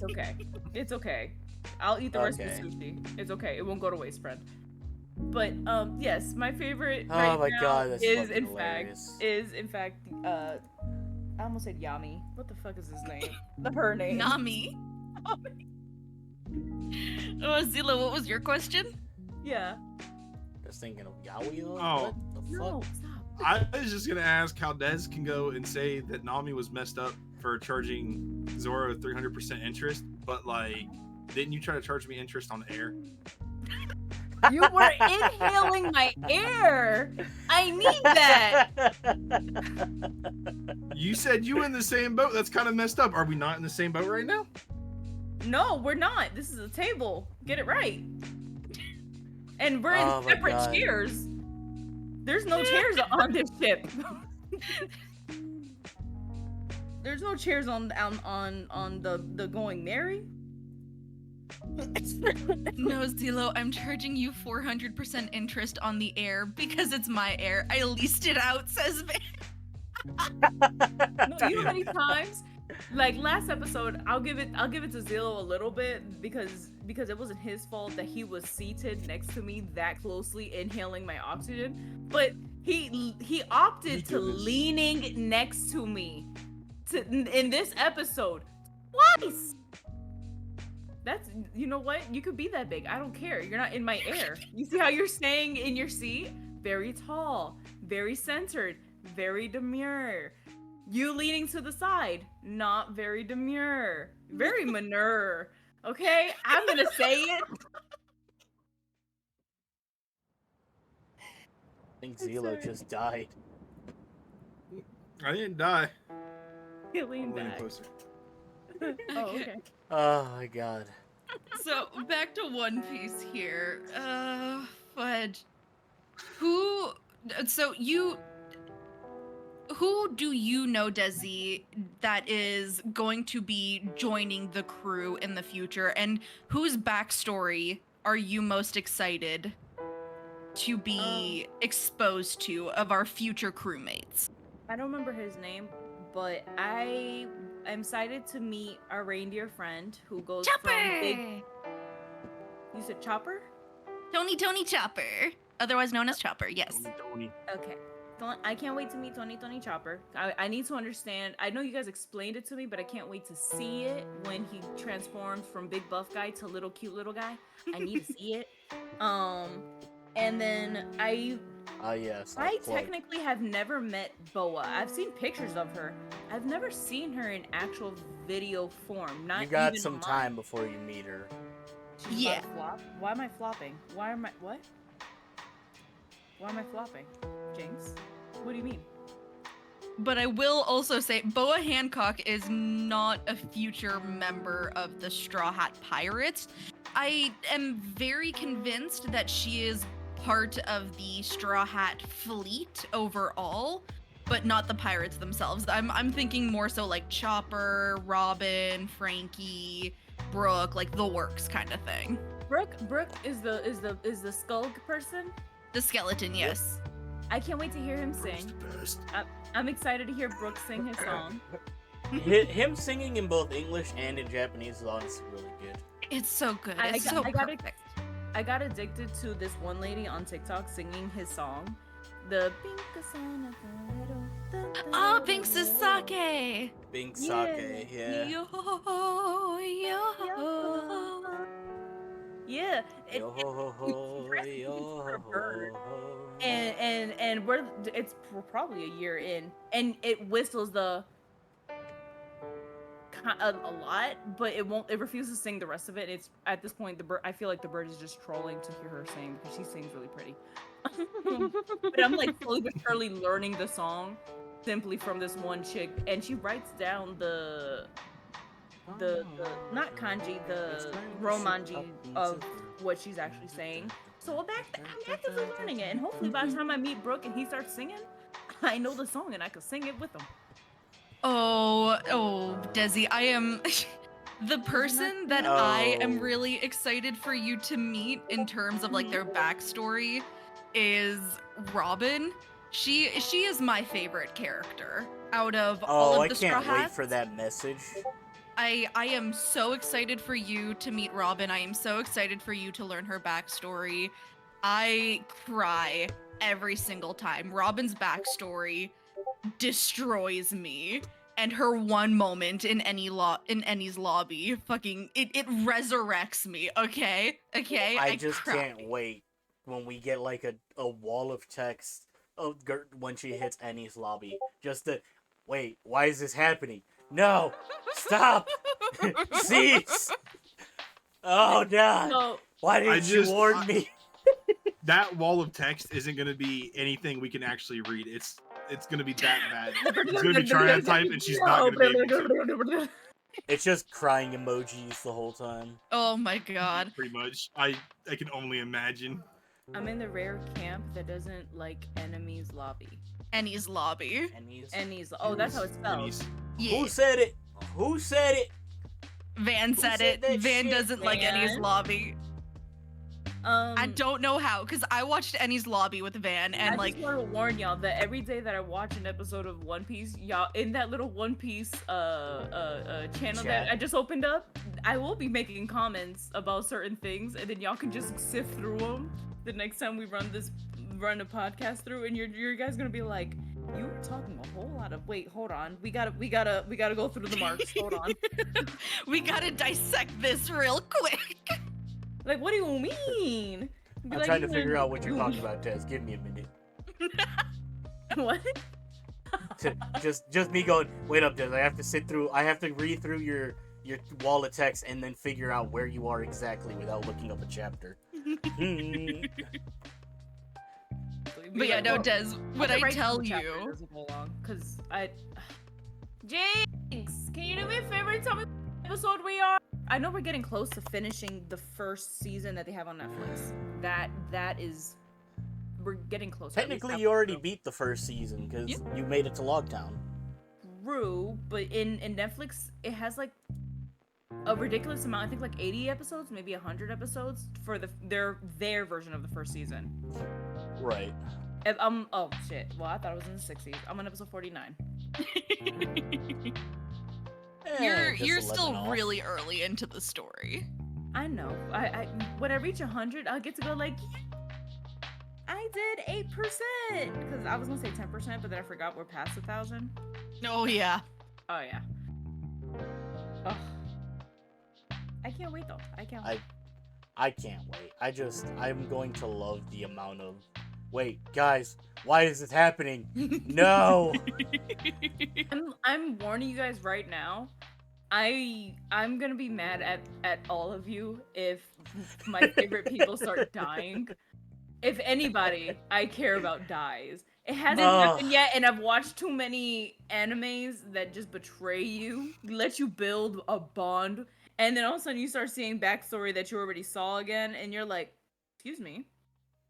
okay. It's okay. I'll eat the rest of the sushi. It's okay. It won't go to waste, friend. But yes, my favorite right my now god, that's is fucking in hilarious. fact I almost said Yami. What the fuck is his name? Her name. Nami. Oh, Xelo, what was your question? Yeah. Just thinking of Yaoi. Oh. What the No, fuck? stop. I was just gonna ask how Dez can go and say that Nami was messed up for charging Zoro 300% interest, but like, didn't you try to charge me interest on air? You were inhaling my air. I need that. You said you were in the same boat. That's kind of messed up. Are we not in the same boat right now? No, we're not. This is a table. Get it right. And we're Oh in my separate God. chairs. There's no chairs on this ship. There's no chairs on the Going Merry. No, Xelo, I'm charging you 400% interest on the air because it's my air. I leased it out, says Van. No, you know how many times? Like last episode, I'll give it to Xelo a little bit because it wasn't his fault that he was seated next to me that closely inhaling my oxygen. But he opted to leaning next to me in this episode twice. That's, you know what? You could be that big. I don't care. You're not in my air. You see how you're staying in your seat? Very tall, very centered, very demure. You leaning to the side, not very demure, very manure. Okay, I'm gonna say it. I think Xelo just died. I didn't die. He leaned I'm leaning back. closer. Oh, okay. Oh my god. So back to One Piece here. Fudge. Who do you know, Desi, that is going to be joining the crew in the future, and whose backstory are you most excited to be exposed to of our future crewmates? I don't remember his name, but I am excited to meet our reindeer friend who goes Chopper! from big. You said Chopper? Tony Chopper, otherwise known as Chopper. Yes. Okay. I can't wait to meet Tony Chopper. I need to understand. I know you guys explained it to me, but I can't wait to see it when he transforms from big buff guy to little cute little guy. I need to see it. And then Yes. I technically have never met Boa. I've seen pictures of her. I've never seen her in actual video form. Not You got even some mine. time before you meet her. She's Yeah. about to flop? Why am I flopping? Why am I what? Why am I flopping? Jinx? What do you mean? But I will also say Boa Hancock is not a future member of the Straw Hat Pirates. I am very convinced that she is part of the Straw Hat fleet overall, but not the pirates themselves. I'm thinking more so like Chopper, Robin, Frankie, Brooke, like the works kind of thing. Brooke is the skull person. The skeleton, yes. I can't wait to hear him sing. I'm excited to hear Brooke sing his song. Him singing in both English and in Japanese is honestly really good. It's so good. I It's got- so I got perfect. I got addicted to this one lady on TikTok singing his song. The Pinka-san of the little- dun, dun, Oh, dun, Pink dun, dun. Sasake. Bing Yeah. Sake, yeah. Yo. Yeah. Yo ho ho ho, yo ho bird. ho ho. And we're probably a year in, and it whistles a lot, but it refuses to sing the rest of it. It's at this point the bird. I feel like the bird is just trolling to hear her sing because she sings really pretty. But I'm like slowly but surely learning the song simply from this one chick, and she writes down the not kanji, the romanji of what she's actually saying. So I'm actively learning it, and hopefully by the time I meet Brooke and he starts singing, I know the song and I can sing it with him. Oh, Desi, I am the person that I am Oh. really excited for you to meet in terms of like their backstory is Robin. She is my favorite character out of all Oh, of I the Straw can't wait Hats. for that message. I am so excited for you to meet Robin. I am so excited for you to learn her backstory. I cry every single time. Robin's backstory destroys me. And her one moment in Annie's lobby, fucking it resurrects me. Okay? I just cry. can't wait when we get like a wall of text when she hits Annie's lobby. Just to wait, why is this happening? No! Stop! Cease! Oh god! So Why didn't you warn I- me? That wall of text isn't going to be anything we can actually read. It's going to be that bad. It's going to be trying to type, and she's not going to be able to. It's just crying emojis the whole time. Oh my god. Pretty much. I can only imagine. I'm in the rare camp that doesn't like enemies lobby. Annie's lobby. Enemies. Oh, that's how it's spelled. Minis. Yeah. Who said it? Who said it? Van said said it. that Van shit, doesn't like Annie's Van? lobby. I don't know how, because I watched Annie's lobby with Van, and I like, just want to warn y'all that every day that I watch an episode of One Piece, y'all in that little One Piece channel that Chat. I just opened up, I will be making comments about certain things, and then y'all can just sift through them the next time we run a podcast through, and you're guys gonna be like, You were talking a whole lot of. Wait, hold on. We gotta go through the marks. Hold on. We gotta dissect this real quick. Like, what do you mean? Be I'm like, trying to you figure went- out what you're talking about, Tess. Give me a minute. What? just me going, wait up, Tess. I have to read through your wall of text and then figure out where you are exactly without looking up a chapter. But yeah, no, Des, what I tell you. Because Jinx, can you do me a favor and tell me what episode we are? I know we're getting close to finishing the first season that they have on Netflix. That is, we're getting close. Technically, you already beat the first season because you made it to Logtown. True, but in Netflix, it has like a ridiculous amount. I think like 80 episodes, maybe 100 episodes for their version of the first season. Right. Oh shit. Well, I thought it was in the 60s. I'm on episode 49. You're still really early into the story. I know. I when I reach 100, I'll get to go like, I did 8%, because I was gonna say 10%, but then I forgot we're past 1,000. Oh yeah. Oh yeah. Ugh. I can't wait though. I can't wait. I can't wait. I'm going to love the amount of. Wait, guys, why is this happening? No. I'm warning you guys right now. I'm gonna be mad at all of you if my favorite people start dying. If anybody I care about dies. It hasn't happened yet, and I've watched too many animes that just betray you, let you build a bond, and then all of a sudden you start seeing backstory that you already saw again, and you're like, excuse me,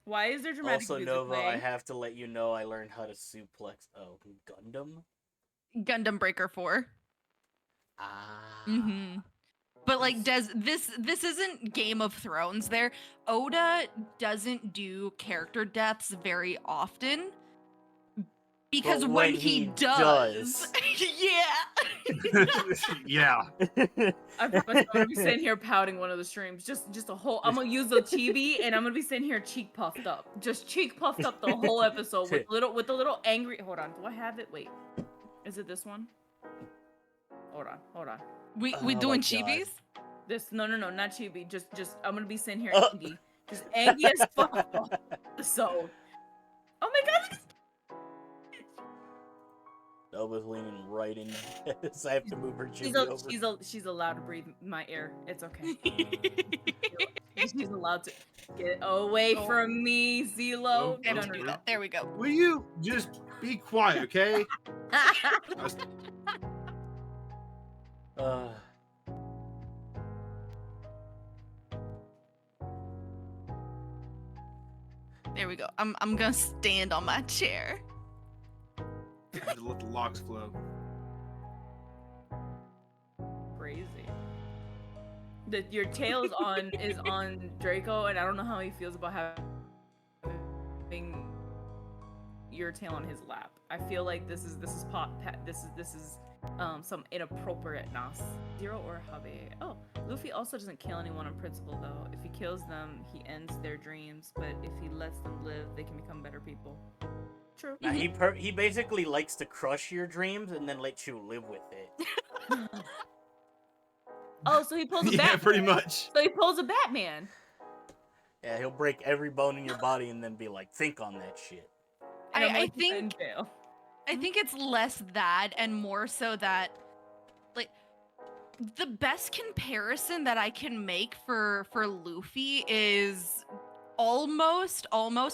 why is there dramatic Also, music Nova, I playing? have to let you know I learned how to suplex. Oh, Gundam? Gundam Breaker 4. Ah. Mm-hmm. But like, Des, this isn't Game of Thrones. There, Oda doesn't do character deaths very often because But when he does. Yeah. Yeah. I promise I'm gonna be sitting here pouting one of the streams. Just a whole. I'm gonna use the chibi, and I'm gonna be sitting here cheek puffed up, just cheek puffed up the whole episode with the little angry. Hold on, do I have it? Wait, is it this one? Hold on. We Oh doing my God. chibis? This no, not chibi. Just I'm gonna be sitting here angry, just angry as fuck. So, oh my God. Look at Nova's leaning right in. So I have to move her chibi over. She's allowed to breathe my air. It's okay. She's allowed to get away from me, Xelo. We have to do that. There we go. Will you just be quiet, okay? There we go. I'm gonna stand on my chair. Just let the locks flow. Crazy. Your tail is on Draico, and I don't know how he feels about having your tail on his lap. I feel like this is some inappropriateness. Zero or Habe. Oh, Luffy also doesn't kill anyone on principle though. If he kills them, he ends their dreams. But if he lets them live, they can become better people. True. Now, he basically likes to crush your dreams and then let you live with it. Oh, so he pulls a Batman. Yeah, pretty much. So he pulls a Batman. Yeah, he'll break every bone in your body and then be like, think on that shit. I think it's less that and more so that, like, the best comparison that I can make for Luffy is almost,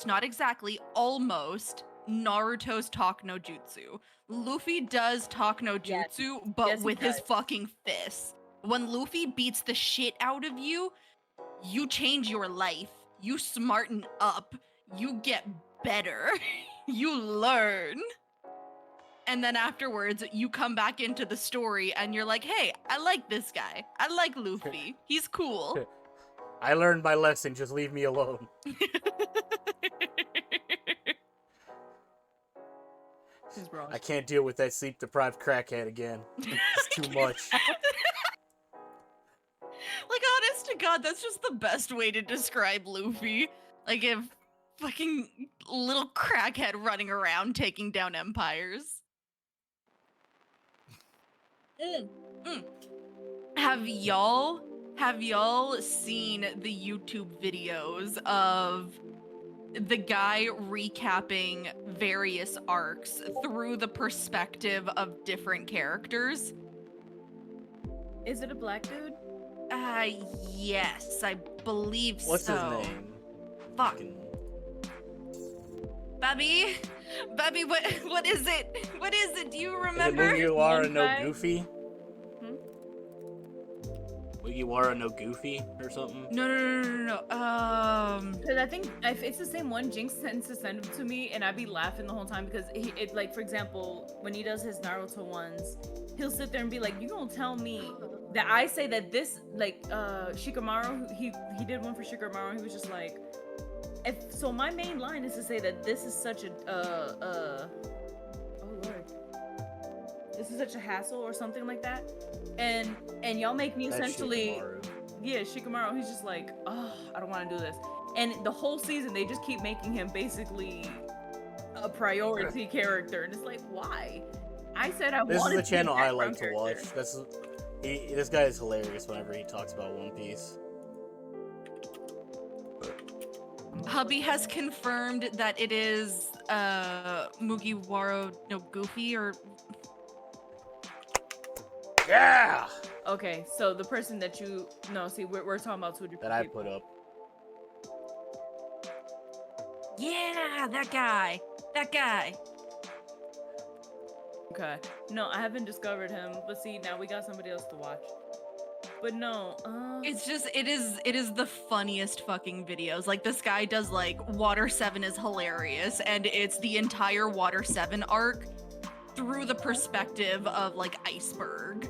not exactly, almost Naruto's Talk no Jutsu. Luffy does Talk no Jutsu, but Yes, he with his does. fucking fists. When Luffy beats the shit out of you, you change your life. You smarten up. You get better. You learn. And then afterwards, you come back into the story and you're like, hey, I like this guy. I like Luffy. He's cool. I learned my lesson, just leave me alone. I can't deal with that sleep-deprived crackhead again. It's too much. Like, honest to God, that's just the best way to describe Luffy. Like, if fucking little crackhead running around taking down empires. Have y'all seen the YouTube videos of the guy recapping various arcs through the perspective of different characters? Is it a black dude? Yes, I believe What's so. his name? Fuck. Fucking- Bubby, what is it? What is it? Do you Is it remember? Mugiwara no Yunkai? Goofy? Hmm? Mugiwara no Goofy or something? No. Because I think if it's the same one, Jinx tends to send them to me, and I'd be laughing the whole time because it like, for example, when he does his Naruto ones, he'll sit there and be like, "You gonna tell me that I say that this like Shikamaru? He did one for Shikamaru. He was just like, so my main line is to say that this is such a oh lord, this is such a hassle or something like that, and y'all make me That's essentially." Shikamaru. Yeah, Shikamaru, he's just like, oh, I don't want to do this. And the whole season, they just keep making him basically a priority character. And it's like, why? I said I This is wanted the channel to be a I like to background watch. character. This guy is hilarious whenever he talks about One Piece. Hubby has confirmed that it is Mugiwara no Goofy or Yeah! Okay, so the person that we're talking about two different That I people. put up. yeah, that guy. Okay. No, I haven't discovered him, but see, now we got somebody else to watch. But no, It's just it is the funniest fucking videos. Like this guy does like Water 7 is hilarious, and it's the entire Water 7 arc through the perspective of like Iceberg.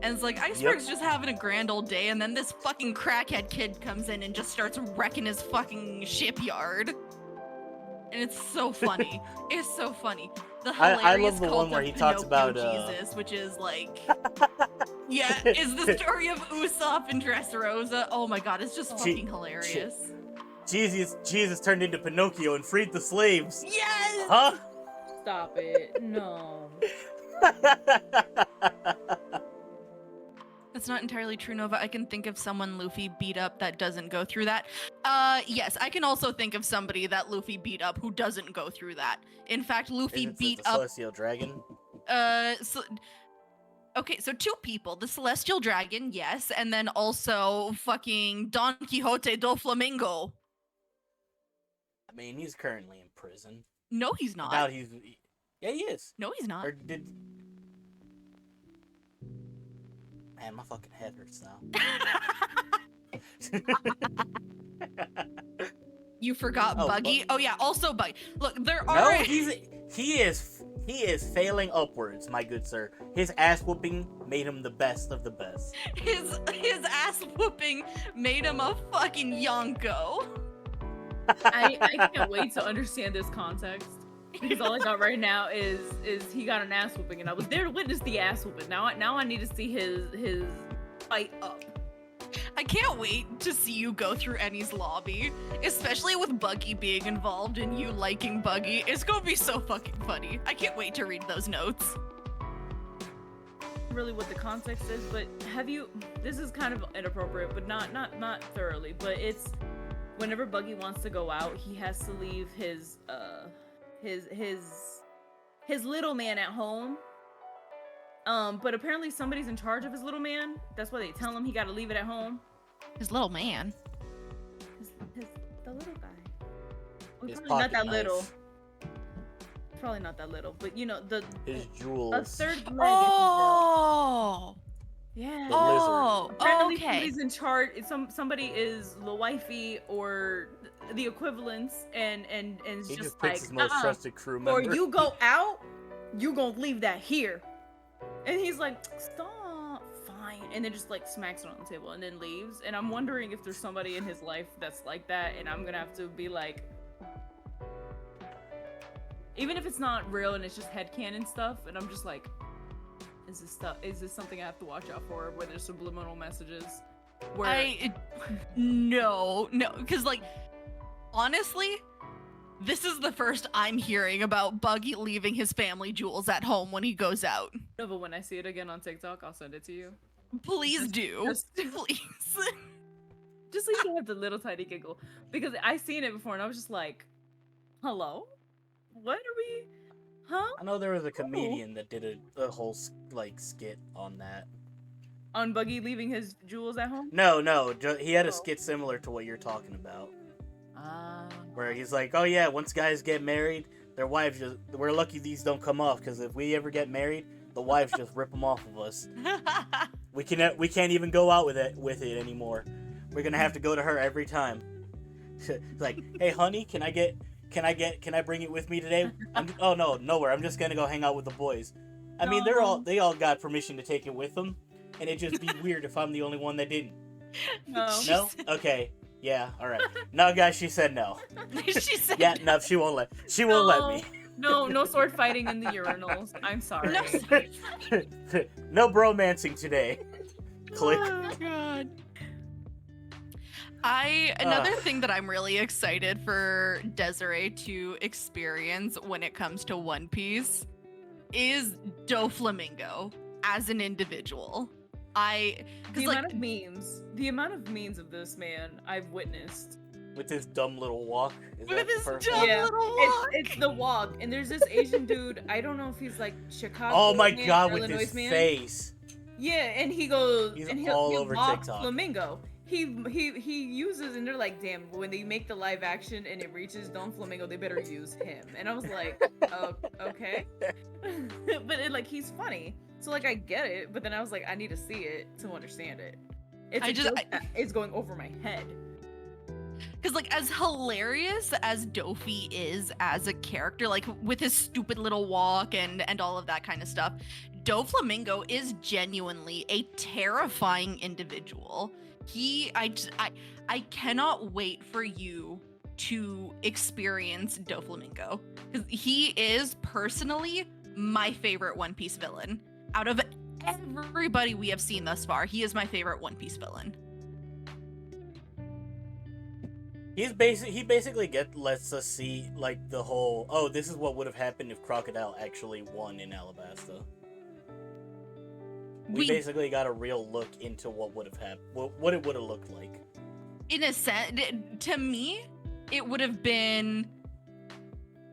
And it's like Iceberg's just having a grand old day, and then this fucking crackhead kid comes in and just starts wrecking his fucking shipyard. And it's so funny. It's so funny. The hilarious I love the cult one where of he talks Pinocchio about, Jesus, which is like yeah, is the story of Usopp and Dressrosa. Oh my god, it's just fucking hilarious. Jesus turned into Pinocchio and freed the slaves. Yes! Huh? stop it. No. That's not entirely true, Nova. I can think of someone Luffy beat up that doesn't go through that. Yes, I can also think of somebody that Luffy beat up who doesn't go through that. In fact, Luffy beat the up Celestial Dragon. Okay, so two people. The Celestial Dragon, yes, and then also fucking Don Quixote do Flamingo. I mean, he's currently in prison. No, he's not. Yeah, he is. No, he's not. Or did... Man, my fucking head hurts now. You forgot Oh, Buggy? Oh yeah, also Buggy. Look, there No, are he is failing upwards, my good sir. His ass whooping made him the best of the best. his ass whooping made him a fucking Yonko. I can't wait to understand this context. Because all I got right now is he got an ass whooping, and I was there to witness the ass whooping. Now I need to see his fight up. I can't wait to see you go through Annie's lobby, especially with Buggy being involved and you liking Buggy. It's gonna be so fucking funny. I can't wait to read those notes. Really what the context is, but this is kind of inappropriate, but not thoroughly, but it's whenever Buggy wants to go out, he has to leave his little man at home. But apparently somebody's in charge of his little man. That's why they tell him he got to leave it at home. His little man. The little guy. Well, His probably not that pocket little. knife. Probably not that little, but you know His a jewels. third leg. Oh. Yeah. The Oh. Apparently Okay. somebody's in charge. Somebody is the wifey or the equivalents, and it's He just just like, picks his most trusted crew member. or you go out, you gonna leave that here. And he's like, stop, fine. And then just like smacks it on the table and then leaves. And I'm wondering if there's somebody in his life that's like that, and I'm gonna have to be like, even if it's not real and it's just headcanon stuff, and I'm just like, is this something I have to watch out for, where there's subliminal messages? Where No, because like, honestly, This is the first I'm hearing about Buggy leaving his family jewels at home when he goes out. No, but when I see it again on TikTok, I'll send it to you. Please do. Please. Just so you can have the little tiny giggle. Because I seen it before and I was just like, hello? What are we? Huh? I know there was a comedian that did a whole skit on that. On Buggy leaving his jewels at home? No, he had a Oh. skit similar to what you're talking about, Ah. where he's like, "Oh yeah, once guys get married, their wives we're lucky these don't come off, because if we ever get married, the wives just rip them off of us. We can't even go out with it anymore. We're gonna have to go to her every time. Like, hey honey, can I bring it with me today? Oh no, nowhere. I'm just gonna go hang out with the boys. I mean, they all got permission to take it with them, and it'd just be weird if I'm the only one that didn't. No. No? Okay. Yeah. All right. No, guys, she said no. She said Yeah. No, she won't let me. No sword fighting in the urinals. I'm sorry. No bromancing today. Click. Oh god. Another thing that I'm really excited for Desiree to experience when it comes to One Piece is Doflamingo as an individual. The amount of memes of this man I've witnessed. With his dumb little walk. With his perfect? dumb little walk. It's the walk, and there's this Asian dude. I don't know if he's like Chicago. Oh my man god, or with Illinois his man. face. Yeah, and he goes, He's and all he'll over mock TikTok. Flamingo. He uses, and they're like, damn, when they make the live action and it reaches Don Flamingo, they better use him. And I was like, oh, okay. But like, he's funny, so like I get it. But then I was like, I need to see it to understand it. It's going over my head. Because, like, as hilarious as Dofi is as a character, like, with his stupid little walk and all of that kind of stuff, Doflamingo is genuinely a terrifying individual. I cannot wait for you to experience Doflamingo. Because he is, personally, my favorite One Piece villain. Out of everybody we have seen thus far, he is my favorite One Piece villain. He basically lets us see like the whole, oh, this is what would have happened if Crocodile actually won in Alabasta. We basically got a real look into what would have happened, what it would have looked like. In a sense, to me, it would have been,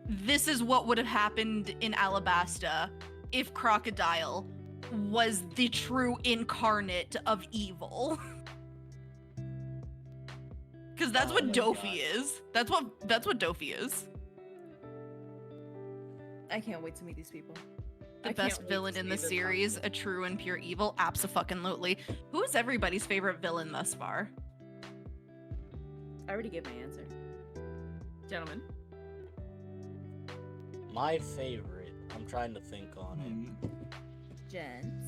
this is what would have happened in Alabasta if Crocodile was the true incarnate of evil. Because that's what Dofi is. That's what Dofi is. I can't wait to meet these people. The best villain in the series, a true and pure evil, abso-fucking-lutely. Who is everybody's favorite villain thus far? I already gave my answer. Gentlemen. My favorite. I'm trying to think on it. Gents.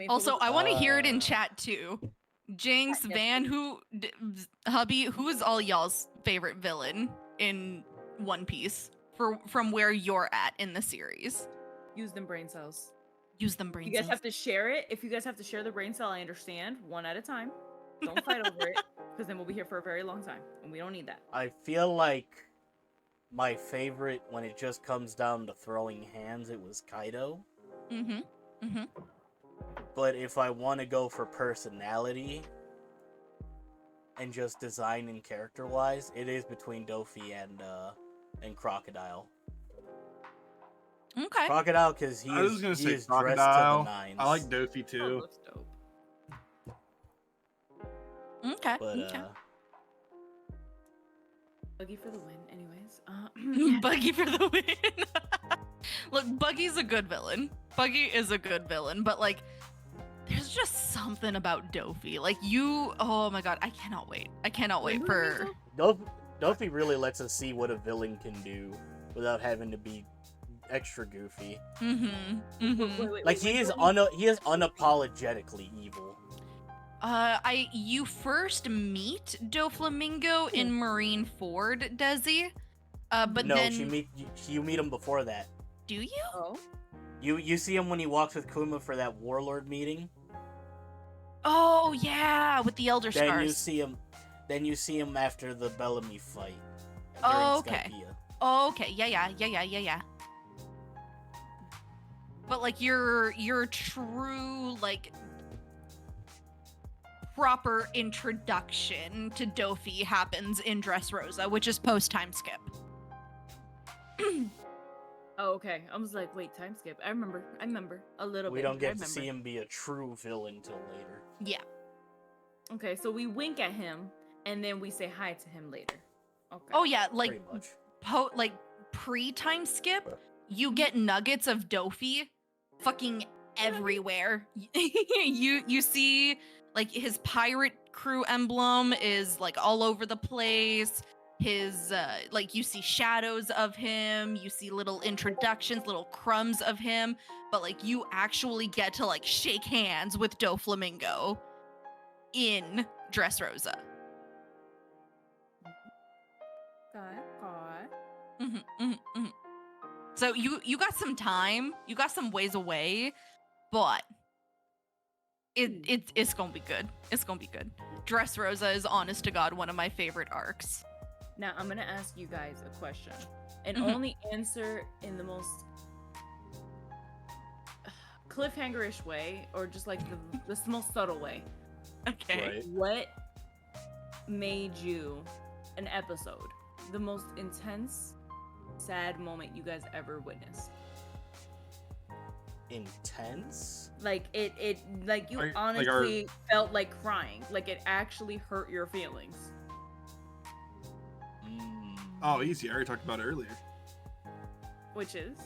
Also, I want to hear it in chat too. Jinx, Van, Hubby, who is all y'all's favorite villain in One Piece from where you're at in the series? Use them brain cells. Use them brain cells. You guys cells. have to share it. If you guys have to share the brain cell, I understand. One at a time. Don't fight over it, because then we'll be here for a very long time, and we don't need that. I feel like my favorite, when it just comes down to throwing hands, it was Kaido. But if I want to go for personality and just design and character-wise, it is between Dofi and Crocodile. Okay. Crocodile, because he is dressed to the nines. I like Dofi too. Looks dope. Okay. But Buggy for the win, anyways. Buggy for the win. Look, Buggy's a good villain. Buggy is a good villain, but like, there's just something about Dofi. Like oh my god, I cannot wait. I cannot wait for... Dofi really lets us see what a villain can do without having to be extra goofy. Like, he is unapologetically evil. You first meet Doflamingo in Marineford, Desi. But no, then... you meet him before that. Do you? Oh. You see him when he walks with Kuma for that warlord meeting. Oh yeah, with the Elder Scars. Then you see him. Then you see him after the Bellamy fight. Oh, during okay. Skypiea. Oh, okay. Yeah. But like your true like proper introduction to Dofi happens in Dressrosa, which is post time skip. Oh, okay. I was like, wait, time skip. I remember a little bit. We don't I get to remember. see him be a true villain till later. Yeah. Okay, so we wink at him and then we say hi to him later. Okay. Oh yeah, like Pretty much. pre time skip, you get nuggets of Dofi fucking everywhere. you see like his pirate crew emblem is like all over the place. His like you see shadows of him, you see little introductions, little crumbs of him, but like you actually get to like shake hands with Doflamingo in Dressrosa. God. So you got some time, you got some ways away, but it's gonna be good. It's gonna be good. Dressrosa is honest to God one of my favorite arcs. Now I'm gonna ask you guys a question, and Mhm. only answer in the most cliffhanger-ish way, or just like the most subtle way. Okay. Right. What made you an episode the most intense, sad moment you guys ever witnessed? Intense? Like it like you Like honestly felt like crying, like it actually hurt your feelings. Oh, easy. I already talked about it earlier. Which is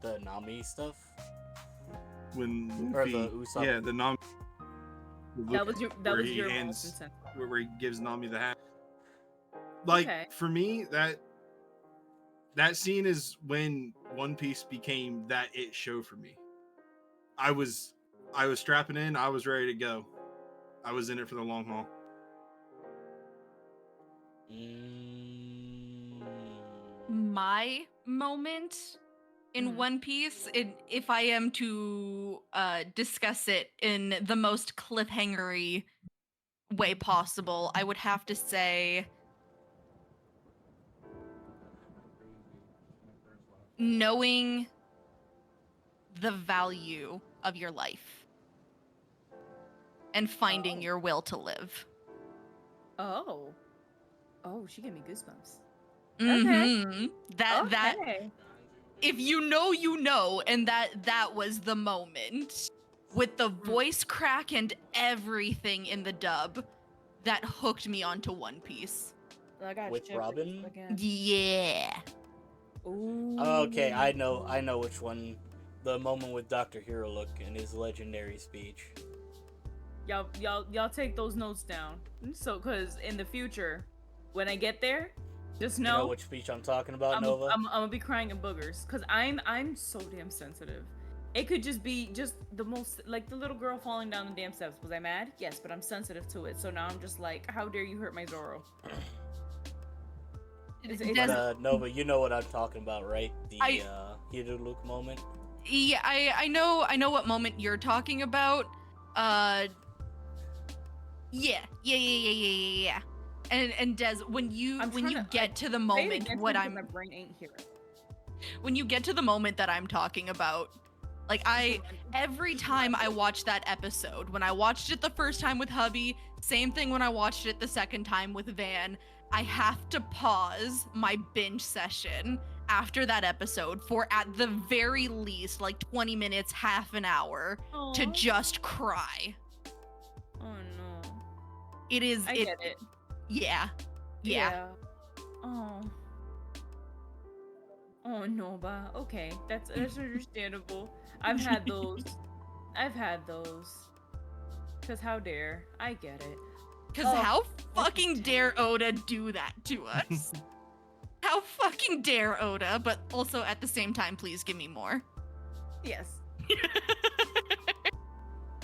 The Nami stuff? When Or Luffy, the Usopp? yeah, the Nami. that was your where most he intense. where he gives Nami the hat. Like Okay. for me, that scene is when One Piece became that it show for me. I was strapping in. I was ready to go. I was in it for the long haul. My moment in One Piece, if I am to discuss it in the most cliffhangery way possible, I would have to say knowing the value of your life and finding your will to live. Oh, she gave me goosebumps. Mhm. That Okay. if you know, and that was the moment with the voice crack and everything in the dub that hooked me onto One Piece. I got With shivers Robin? again. Yeah. Ooh. Okay, I know which one. The moment with Dr. Hero Look and his legendary speech. Y'all take those notes down. So, cause in the future, when I get there, just You know, know which speech I'm talking about, I'm Nova? gonna be crying in boogers. Cause I'm so damn sensitive. It could just be just the most, like the little girl falling down the damn steps. Was I mad? Yes, but I'm sensitive to it. So now I'm just like, how dare you hurt my Zoro? Nova, you know what I'm talking about, right? The Hero Look moment. Yeah, I know what moment you're talking about. Yeah. And Des, when you get to the moment my brain ain't here. when you get to the moment that I'm talking about, like every time I watch that episode, when I watched it the first time with hubby, same thing when I watched it the second time with Van, I have to pause my binge session after that episode for at the very least like 20 minutes, half an hour to Aw. just cry. Oh no. It is I get it. Yeah. Oh. Oh no, ba. Okay, that's understandable. I've had those. Cause how dare? I get it. Cause how fucking dare Oda do that to us? How fucking dare Oda? But also at the same time, please give me more. Yes.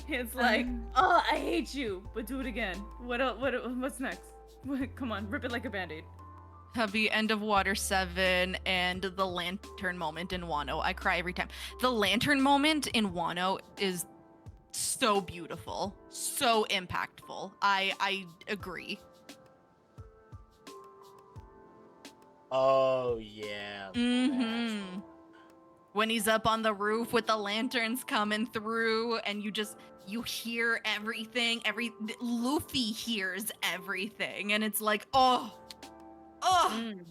It's like, oh, I hate you, but do it again. What's next? Come on, rip it like a band-aid. Hubby, End of Water 7, and the lantern moment in Wano. I cry every time. The lantern moment in Wano is so beautiful, so impactful. I agree. Oh yeah. Mm-hmm. When he's up on the roof with the lanterns coming through, and you hear everything. Luffy hears everything, and it's like, oh. Mm.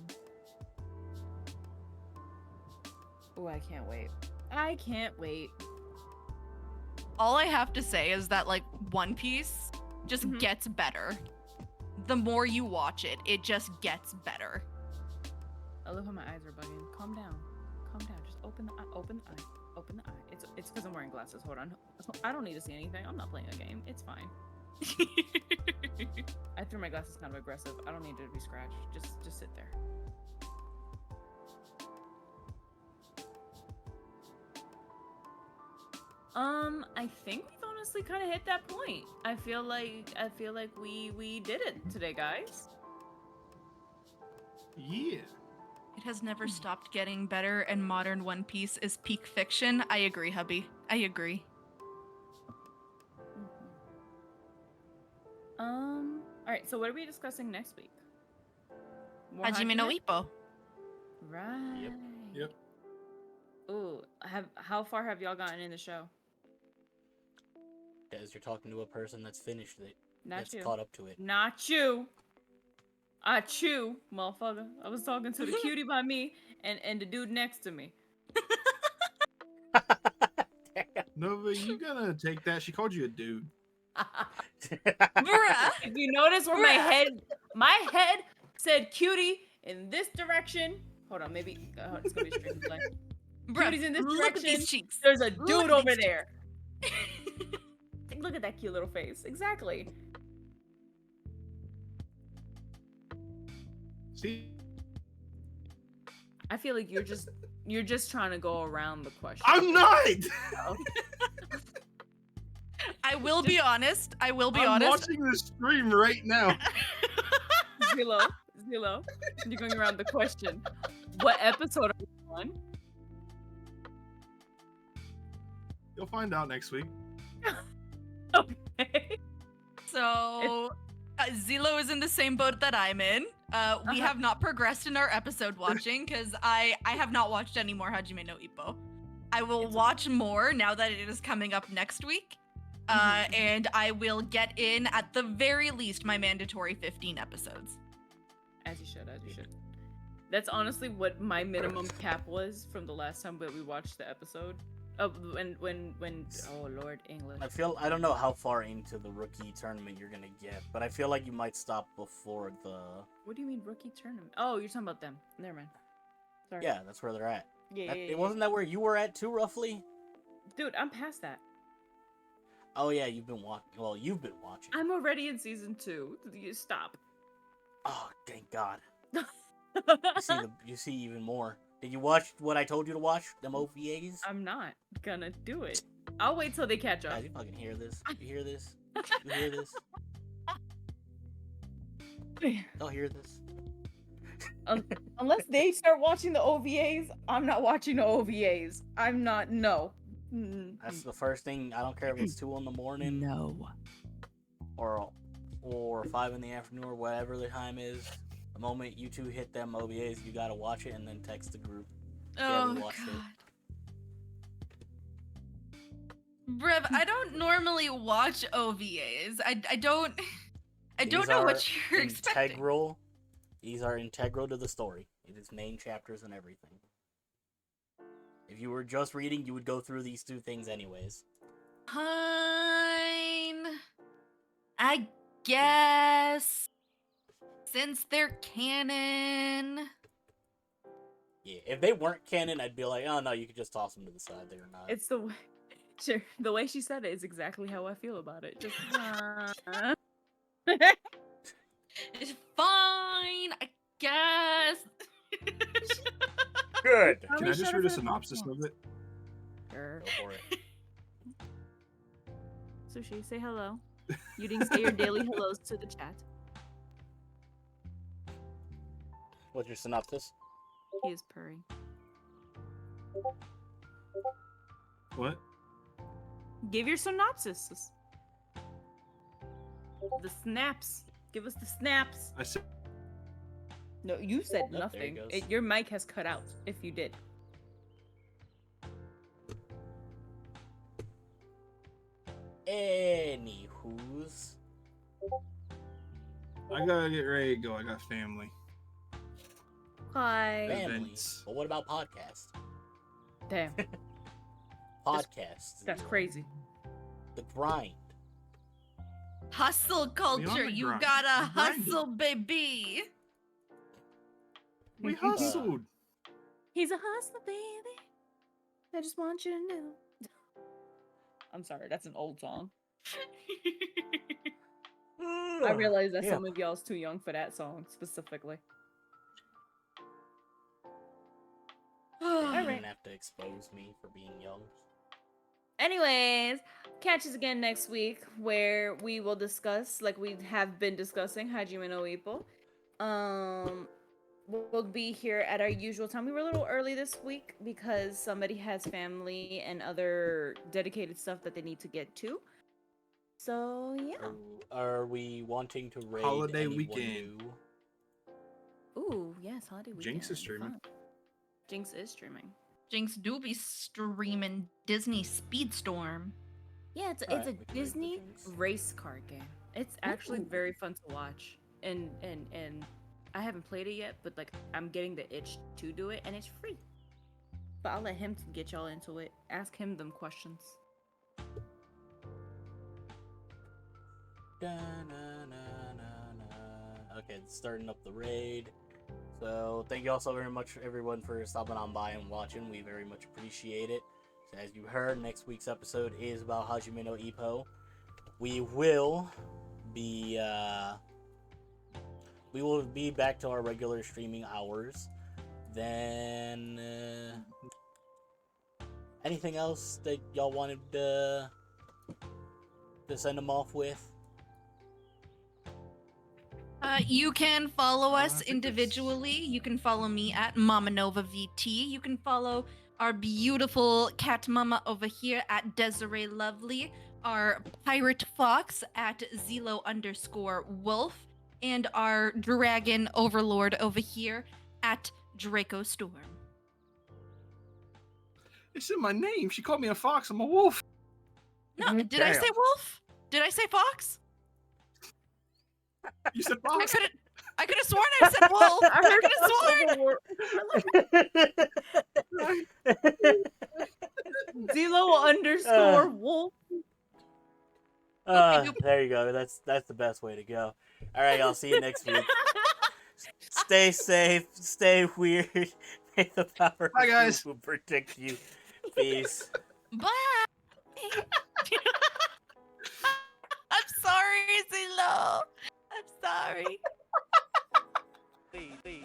Oh, I can't wait. I can't wait. All I have to say is that like One Piece just Mhm. gets better. The more you watch it, it just gets better. I love how my eyes are bugging. Calm down. Calm down. Just open the eye. Open the eye. Open the eye. It's because I'm wearing glasses. Hold on. I don't need to see anything. I'm not playing a game. It's fine. I threw my glasses kind of aggressive. I don't need to be scratched. Just sit there. I think we've honestly kind of hit that point. I feel like we did it today, guys. Yeah. It has never stopped getting better, and modern One Piece is peak fiction. I agree, hubby. I agree. All right. So what are we discussing next week? More Hajime no Hajime? Ippo. Right. Yep. Ooh, how far have y'all gotten in the show? As you're talking to a person that's finished it. Not That's you. caught up to it. Not you. I chew, motherfucker. I was talking to the cutie by me and the dude next to me. Nova, you gonna take that? She called you a dude. Bruh. If you notice where my head said cutie in this direction. Hold on, maybe it's gonna be straight play. Bruh, Cutie's in this look at direction. these cheeks. There's a Look dude at over these there. Look at that cute little face. Exactly. See, I feel like you're just trying to go around the question. I'm not. I will be honest. I will be I'm honest. watching the stream right now. Xelo, you're going around the question. What episode are you on? You'll find out next week. Okay. So, Xelo is in the same boat that I'm in. We have not progressed in our episode watching because I have not watched any more Hajime no Ippo. I will watch more now that it is coming up next week. And I will get in at the very least my mandatory 15 episodes. As you should. That's honestly what my minimum cap was from the last time that we watched the episode. When oh Lord, English. I don't know how far into the rookie tournament you're gonna get, but I feel like you might stop before the. What do you mean rookie tournament? Oh, you're talking about them. Never mind. Sorry. Yeah, that's where they're at. Yeah. It wasn't that where you were at too, roughly? Dude, I'm past that. Oh yeah, you've been watching. Well, you've been watching. I'm already in season 2. You stop. Oh, thank God. You see even more. Did you watch what I told you to watch? Them OVAs? I'm not gonna do it. I'll wait till they catch up. Guys, you fucking hear this? You hear this? You hear this? Y'all hear this? Unless they start watching the OVAs, I'm not watching the OVAs. I'm not. No. That's the first thing. I don't care if it's 2 in the morning. No. Or 5 in the afternoon or whatever the time is. The moment you two hit them OVAs, you gotta watch it and then text the group. Oh, we God. watched Brev, I don't normally watch OVAs. I don't know what you're expecting. Integral. These are integral to the story. It is main chapters and everything. If you were just reading, you would go through these 2 things anyways. Fine. I guess. Since they're canon. Yeah, if they weren't canon, I'd be like, oh no, you could just toss them to the side. They're not. It's the way. Sure, the way she said it is exactly how I feel about it. Just. It's fine, I guess. Good. Can I just read a synopsis of it? Sure. Go for it. Sushi, say hello. You didn't say your daily hellos to the chat. What's your synopsis? He is purring. What? Give your synopsis. The snaps. Give us the snaps. I said No, you said Nope, there he nothing. goes. Your mic has cut out if you did. Anywho's. I gotta get ready to go. I got family. Hi. Family. Events. But what about podcast? Damn. Podcasts. That's crazy. The grind. Hustle culture. the You grind. gotta We're grinding. hustle, baby. We hustled. He's a hustler, baby. I just want you to know. I'm sorry, that's an old song. I realize that Yeah. some of y'all's too young for that song specifically. You Alright. didn't have to expose me for being young. Anyways, catch us again next week where we will discuss, like we have been discussing, Hajime no Ippo. We'll be here at our usual time. We were a little early this week because somebody has family and other dedicated stuff that they need to get to. So yeah. Are we wanting to raid Holiday anyone weekend. new? Ooh, yes, holiday weekend. Jinx is streaming. Fun. Jinx is streaming. Jinx do be streaming Disney Speedstorm. Yeah, it's Alright, a we can raid the Disney Jinx. race car game. It's actually Ooh. very fun to watch. And I haven't played it yet, but like I'm getting the itch to do it and it's free. But I'll let him get y'all into it. Ask him them questions. Okay, it's starting up the raid. So thank you all so very much, everyone, for stopping on by and watching. We very much appreciate it. So as you heard, next week's episode is about Hajime no Ippo. We will be back to our regular streaming hours. Then anything else that y'all wanted to send them off with? You can follow I us think it's- individually. You can follow me at MamaNovaVT. You can follow our beautiful cat mama over here at DeseriLovely. Our pirate fox at Xelo_wolf. And our dragon overlord over here at Draico Storm. It's in my name. She called me a fox. I'm a wolf. No, did I Damn. say wolf? Did I say fox? You said I fox. could have sworn I said wolf. I could have sworn. Xelo_wolf. There you go. That's the best way to go. All right, I'll see you next week. Stay safe. Stay weird. May the power Bye, of guys. UwU protect you. Peace. Bye. I'm sorry, Xelo. I'm sorry. Please.